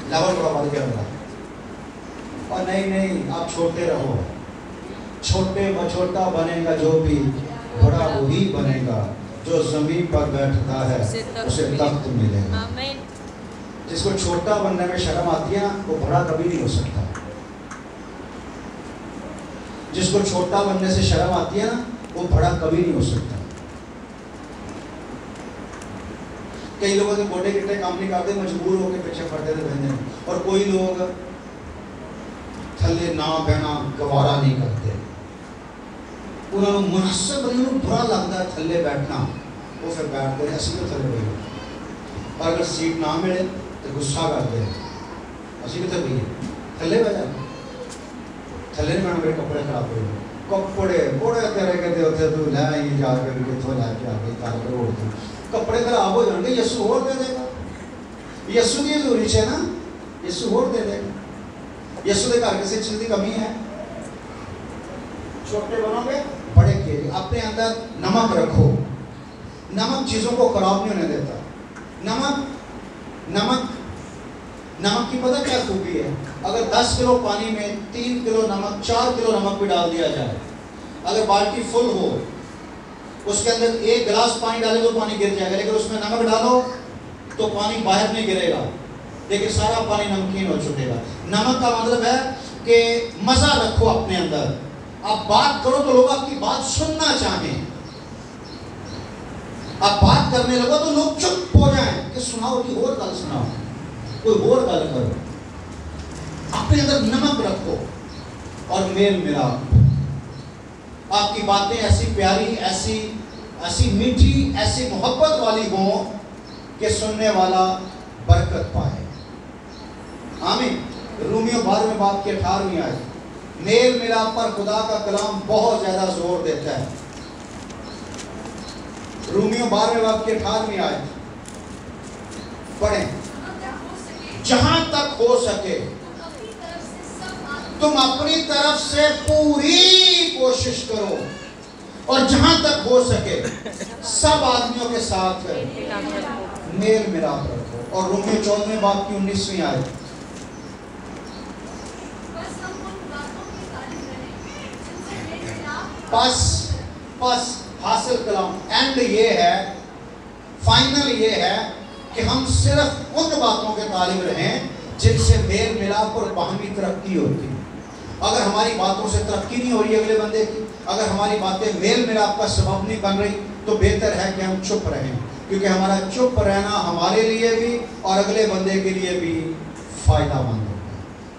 لیول تھوڑا بڑھ گیا ہوگا۔ اور نہیں آپ چھوٹے رہو، چھوٹا بنے گا جو بھی، بڑا وہی بنے گا جو زمین پر بیٹھتا ہے اسے تخت ملے گا۔ جس کو چھوٹا بننے میں شرم آتی ہے نا وہ بڑا کبھی نہیں ہو سکتا۔ جس کو چھوٹا بننے سے شرم آتی ہے نا وہ بڑا کبھی نہیں ہو سکتا۔ کئی لوگوں کے گوٹے گٹے کام نہیں کرتے، مجبور ہو کے پیچھے پڑتے تھے بہنے، اور کوئی لوگ تھلے نہ بہنا گوارا نہیں کرتے، انہوں نے مناسب انہوں برا لگتا ہے تھلے بیٹھنا، وہ پھر بیٹھتے ہیں اسی کو تھلے بھائی، اور اگر سیٹ نہ ملے تو غصہ کرتے ہیں اسی کو تھلے تھلے بیٹھا، تھلے میں میرے کپڑے خراب ہوئے، کپڑے بڑے طرح کے ہوتے تو لے یہ جا کے کتوں لے کے آ کے کار کے اوڑتے کپڑے خراب ہو جائیں گے، یسو اور دے دے گا۔ یسو کی ضروری ہے نا، یسو اور دے دے گا۔ یسو کے گھر کسی چیز کی کمی ہے؟ چھوٹے بنو گے بڑے کیے، اپنے اندر نمک رکھو۔ نمک چیزوں کو خراب نہیں ہونے دیتا۔ نمک کی پتہ کیا خوبی ہے؟ اگر 10 کلو پانی میں 3 کلو نمک 4 کلو نمک بھی ڈال دیا جائے، اگر بالٹی فل ہو اس کے اندر 1 گلاس پانی ڈالے تو پانی گر جائے گا، لیکن اس میں نمک ڈالو تو پانی باہر نہیں گرے گا، لیکن سارا پانی نمکین ہو چکے گا۔ نمک کا مطلب ہے کہ مزہ رکھو اپنے اندر، آپ بات کرو تو لوگ آپ کی بات سننا چاہیں، آپ بات کرنے لگو تو لوگ چپ ہو جائیں کہ سناؤ کہ اور گل سناؤ، کوئی اور گل کرو۔ اپنے اندر نمک رکھو اور میل ملاپ، آپ کی باتیں ایسی پیاری، ایسی میٹھی، ایسی محبت والی ہوں کہ سننے والا برکت پائے۔ آمین۔ رومیو 12 باب کی 18ویں آیت، میل ملاپ پر خدا کا کلام بہت زیادہ زور دیتا ہے۔ رومیو 12 باب کی 18ویں آیت پڑھیں، جہاں تک ہو سکے تم اپنی طرف سے پوری کوشش کرو اور جہاں تک ہو سکے سب آدمیوں کے ساتھ میل ملاپ رکھو. اور رومیو 14 باب کی 19ویں آیت. پس حاصل کلام اینڈ یہ ہے، فائنل یہ ہے کہ ہم صرف ان باتوں کے طالب رہیں جن سے میل ملاپ اور باہمی ترقی ہوتی ہے. اگر ہماری باتوں سے ترقی نہیں ہو رہی اگلے بندے کی، اگر ہماری باتیں میل ملاپ کا سبب نہیں بن رہی، تو بہتر ہے کہ ہم چپ رہیں، کیونکہ ہمارا چپ رہنا ہمارے لیے بھی اور اگلے بندے کے لیے بھی فائدہ مند ہوگا.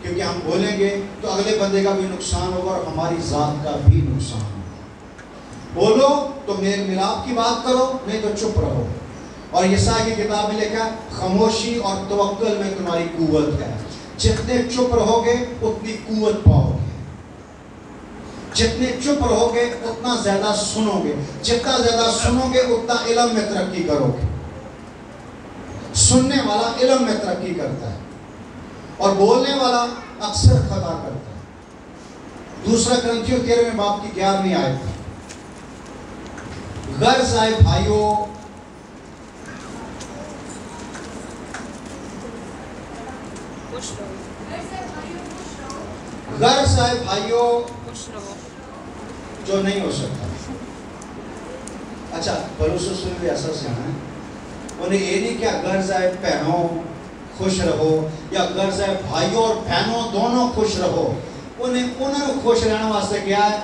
کیونکہ ہم بولیں گے تو اگلے بندے کا بھی نقصان ہوگا اور ہماری ذات کا بھی نقصان ہوگا. بولو تو میل ملاپ کی بات کرو، نہیں تو چپ رہو. اور یسائی کی کتاب میں لکھا خاموشی اور توکل میں تمہاری قوت ہے. جتنے چپ رہو گے اتنی قوت پاؤ گے، جتنے چپ رہو گے اتنا زیادہ سنو گے، جتنا زیادہ سنو گے اتنا علم میں ترقی کرو گے. سننے والا علم میں ترقی کرتا ہے اور بولنے والا اکثر خطا کرتا ہے. دوسرا کرنتھیوں 13 باب کی 11ویں آیت. غرض ہے بھائیوں غرض ہے بھائیوں جو نہیں ہو سکتا. اچھا پولس رسول بھی ایسا سیاح ہے، انہیں یہ نہیں کیا غرض ہے بہنوں خوش رہو یا غرض ہے بھائیوں اور بہنوں دونوں خوش رہو. انہیں خوش رہنے واسطے کیا ہے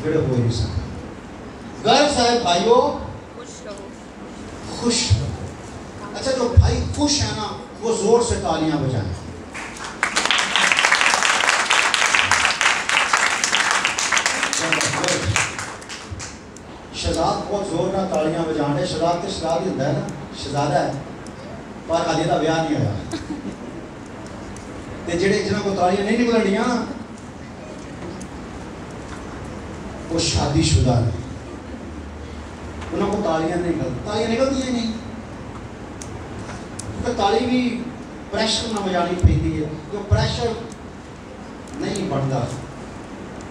جڑے ہو نہیں سکتے. غرض ہے بھائیوں خوش رہو. اچھا جو بھائی خوش ہے نا وہ زور سے تالیاں بجائیں. شہزاد بہت زور نہ تالیاں بجانے. شہزاد تو شہزاد ہی ہوتا ہے نا، شہزادہ ہے پر حالی دا بیاہ نہیں ہویا. تے جڑے جنہاں کو تالیاں نہیں نکلنیاں وہ شادی شدہ ہیں، انہوں کو تالیاں نہیں نکلتی ہیں نہیں. کیونکہ تالی بھی پریشر نہ بجانی پہنتی ہے، جو پریشر نہیں بڑھتا.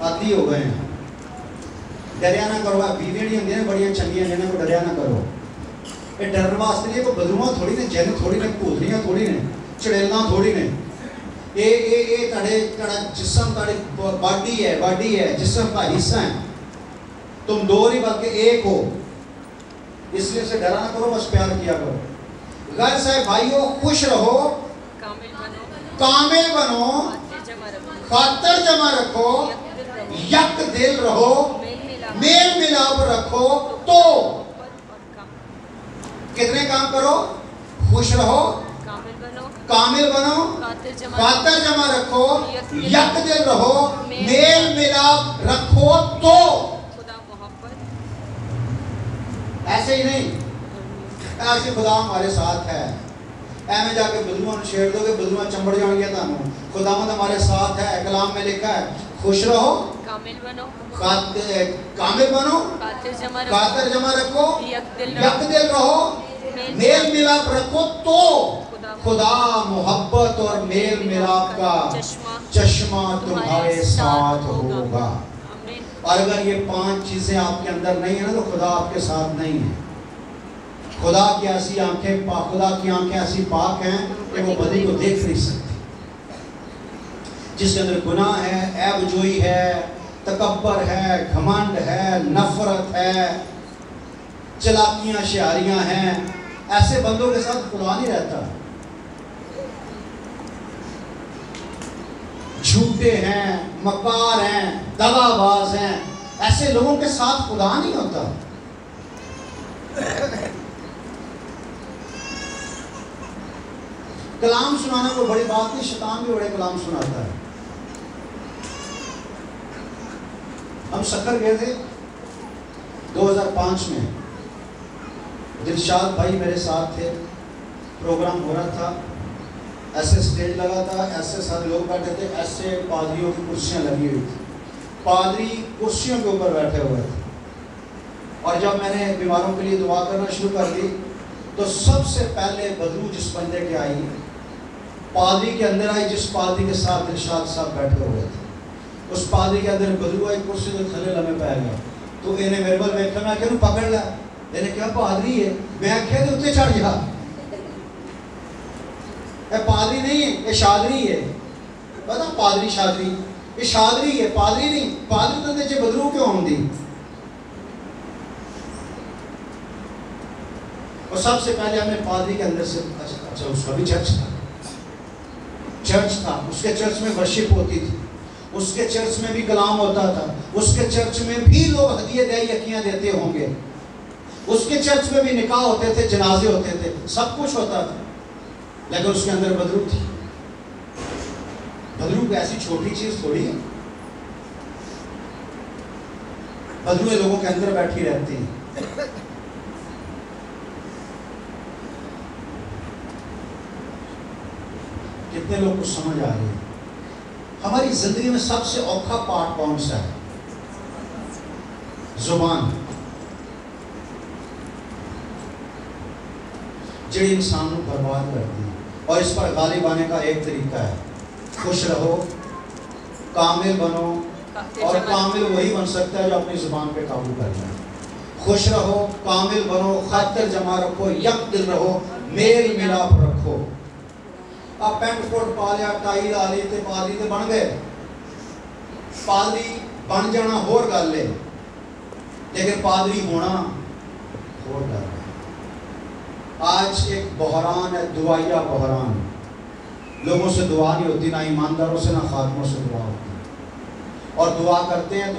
عادی ہو گئے ہیں. ڈریا نہ کرو. بیویاں نہیں ہوندی بڑی چنگیاں جنہاں کو ڈریا نہ کرو. یہ ڈرن واسطے نہیں، کوئی بدلواں تھوڑی نے، جن تھوڑی نے، پوتریاں تھوڑی نے، چڑیلاں تھوڑی نے. یہ تہاڈا جسم، تہاڈی باڈی ہے جسم کا حصہ ہے. تم دو نہیں بلکہ ایک ہو، اس لیے سے ڈرا نہ کرو، بس پیار کیا کرو. غرض ہے بھائیوں خوش رہو، کامل بنو، خاطر جمع رکھو، یک دل رہو، میل ملاپ رکھو. تو کتنے کام کرو؟ خوش رہو، کامل بنو، خاطر جمع رکھو، یک دل رہو، میل ملاپ رکھو. تو ایسے ہی نہیں ایسے خدا ہمارے ساتھ ہے. ایویں جا کے بدلواں چھیڑ دو گے بدلواں چمبڑ جان گیا تانوں. خداوند ہمارے ساتھ ہے. کلام میں لکھا ہے خوش رہو، کامل بنو، خاطر جمع رکھو، یک دل رہو، میل ملاپ رکھو. تو خدا محبت اور میل ملاپ کا چشمہ تمہارے ساتھ ہوگا. اور اگر یہ 5 چیزیں آپ کے اندر نہیں ہیں نا تو خدا آپ کے ساتھ نہیں ہے. خدا کی ایسی آنکھیں ایسی پاک ہیں کہ وہ بدی کو دیکھ نہیں سکتی. جس کے اندر گناہ ہے، عیب جوئی ہے، تکبر ہے، گھمنڈ ہے، نفرت ہے، چلاکیاں شیاریاں ہیں، ایسے بندوں کے ساتھ خدا نہیں رہتا. جھوٹے ہیں، مکار ہیں، دغا باز ہیں، ایسے لوگوں کے ساتھ خدا نہیں ہوتا. کلام سنانا کوئی بڑی بات نہیں، شیطان بھی بڑے کلام سناتا ہے. ہم سکر گئے تھے 2005 میں. دلشاد بھائی میرے ساتھ تھے. پروگرام ہو رہا تھا، ایسے سٹیج لگا تھا، ایسے سارے لوگ بیٹھے تھے، ایسے پادریوں کی کرسیاں لگی ہوئی تھی. پادری کرسیوں کے اوپر بیٹھے ہوئے تھے. اور جب میں نے بیماروں کے لیے دعا کرنا شروع کر دی تو سب سے پہلے بدبو جس بندے کے آئی، پادری کے اندر آئی، جس پادری کے ساتھ دلشاد صاحب بیٹھے ہوئے تھے. اس پادری کے اندر بدرو ایک کرسی تو تھلے لمے پہ گیا تو انہیں میرے بل ویکھا میں کہ پکڑ لیا انہیں کیا پادری ہے میں آخیا تو اتنے چڑھ جا یہ پادری نہیں ہے یہ شادری ہے پتا پادری شادری یہ شادری ہے پادری نہیں پادری تو اندر بدرو کیوں آمدی اور سب سے پہلے ہم نے پادری کے اندر سے اچھا اس کا بھی چرچ تھا اس کے چرچ میں ورشپ ہوتی تھی اس کے چرچ میں بھی کلام ہوتا تھا اس کے چرچ میں بھی لوگ ہدیے دے یقیاں دیتے ہوں گے اس کے چرچ میں بھی نکاح ہوتے تھے جنازے ہوتے تھے سب کچھ ہوتا تھا لیکن اس کے اندر بدرو تھی بدرو کو ایسی چھوٹی چیز تھوڑی ہے بدرویں لوگوں کے اندر بیٹھی رہتی ہیں کتنے لوگ کو سمجھ آ رہی ہے ہماری زندگی میں سب سے اوکھا پارٹ کون سا ہے زبان جڑی انسان کو برباد کرتی ہے اور اس پر غالب آنے کا ایک طریقہ ہے خوش رہو کامل بنو اور کامل وہی بن سکتا ہے جو اپنی زبان پہ قابو کر لے خوش رہو کامل بنو خاطر جمع رکھو یک دل رہو میل ملاپ رکھو آپ پینٹ کوٹ پا لیا ٹائی لا لی تے پادری تے بن گئے پادری بن جانا ہور گل ہے لیکن پادری ہونا ہور گل ہے آج ایک بحران ہے دعائیہ بحران لوگوں سے دعا نہیں ہوتی نہ ایمانداروں سے نہ خادموں سے دعا ہوتی اور دعا کرتے ہیں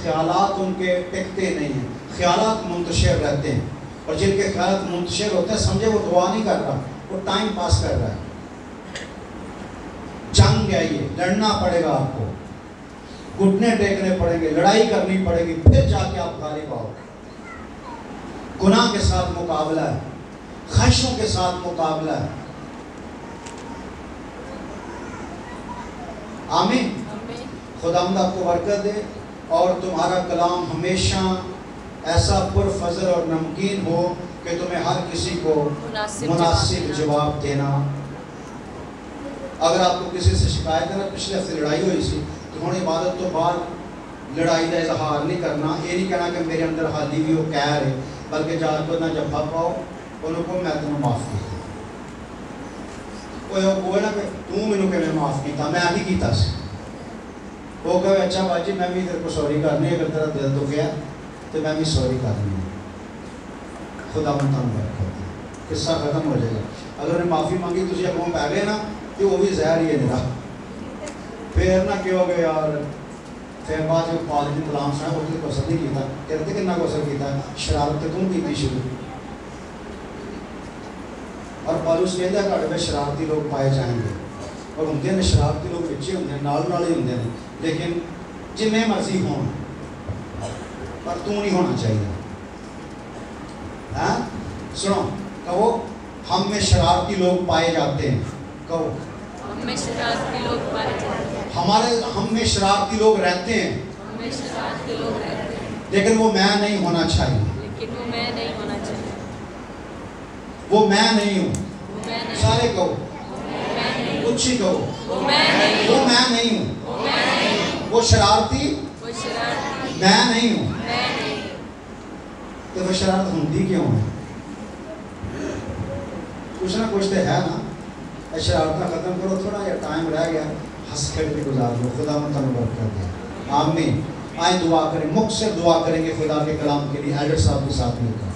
خیالات ان کے ٹکتے نہیں ہیں خیالات منتشر رہتے ہیں اور جن کے خیالات منتشر ہوتے ہیں سمجھے وہ دعا نہیں کر رہا وہ ٹائم پاس کر رہا ہے جنگ ہے یہ لڑنا پڑے گا آپ کو گھٹنے ٹیکنے پڑیں گے لڑائی کرنی پڑے گی پھر جا کے آپ غالب آؤ گناہ کے ساتھ مقابلہ ہے خواہشوں کے ساتھ مقابلہ ہے آمین خداوند آپ کو برکت دے اور تمہارا کلام ہمیشہ ایسا پرفضل اور نمکین ہو کہ تمہیں ہر کسی کو مناسب جواب دینا اگر آپ کو کسی سے شکایت ہے نا پچھلے ہفتے لڑائی ہوئی سی تو ہوں عبادت تو بعد لڑائی کا اظہار نہیں کرنا یہ نہیں کہنا کہ میرے اندر حالی بھی وہ قہر ہے بلکہ جا کے نہ جب بھپ آؤ انہوں کو میں تمہیں معاف کیا وہ نا کہ تو مینوں کہ معاف کیتا میں آگے کیتا سی وہ کہے اچھا باجی میں بھی تیرے کو سوری کرنی اگر تیرا دل دکھیا تو میں بھی سوری کرنی ہے خدا متعلق برکت دے قصہ ختم ہو جائے گا اگر انہیں معافی مانگی تجھے اگوں پہ گئے نا تو وہ بھی زہر ہی ہے میرا پھر نہ کیوں گے یار پھر بعد جو پادری غلام صاحب وہ تو قصد نہیں کیتا کہتے کہ نہ قصد کیتا شرارت تو تم کیتی شروع اور پالوس کہتا ہے کہ شرارتی لوگ پائے جائیں گے اور ہوندے نے شرارتی لوگ بچے ہوندے ہیں نال نال ہی ہوندے ہیں لیکن جنہیں مرضی ہوں پر تو نہیں ہونا چاہیے ہاں سنو کہو ہم میں شرارتی لوگ پائے جاتے ہیں کہو ہم میں شرارتی لوگ پائے جاتے ہیں ہم میں شرارتی لوگ رہتے ہیں ہم میں شرارتی لوگ رہتے ہیں لیکن وہ میں نہیں ہونا چاہیے لیکن وہ میں نہیں ہونا چاہیے وہ میں نہیں ہوں وہ میں نہیں سارے کہو میں نہیں کچھ ہی کہو وہ میں نہیں وہ میں نہیں ہوں وہ میں نہیں وہ شرارتی وہ شرارتی میں نہیں ہوں میں نہیں تو وہ شرارت ہوتی کیوں ہے کچھ نہ کچھ تو ہے نا شرارتیں ختم کرو تھوڑا یا ٹائم رہ گیا ہنس کھیل کے گزار لو خدا متعلق برکت دے آمین آئیں دعا کریں مختصر دعا کریں گے خدا کے کلام کے لیے ایڈر صاحب کے ساتھ مل کر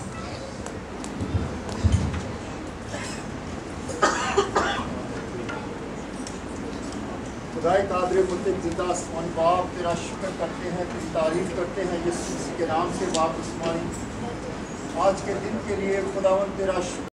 خدائے قادر مطلق زندہ آسمان باپ تیرا شکر کرتے ہیں تیری تعریف کرتے ہیں یسوع مسیح کے نام سے واپس مانی آج کے دن کے لیے خداوند تیرا شکر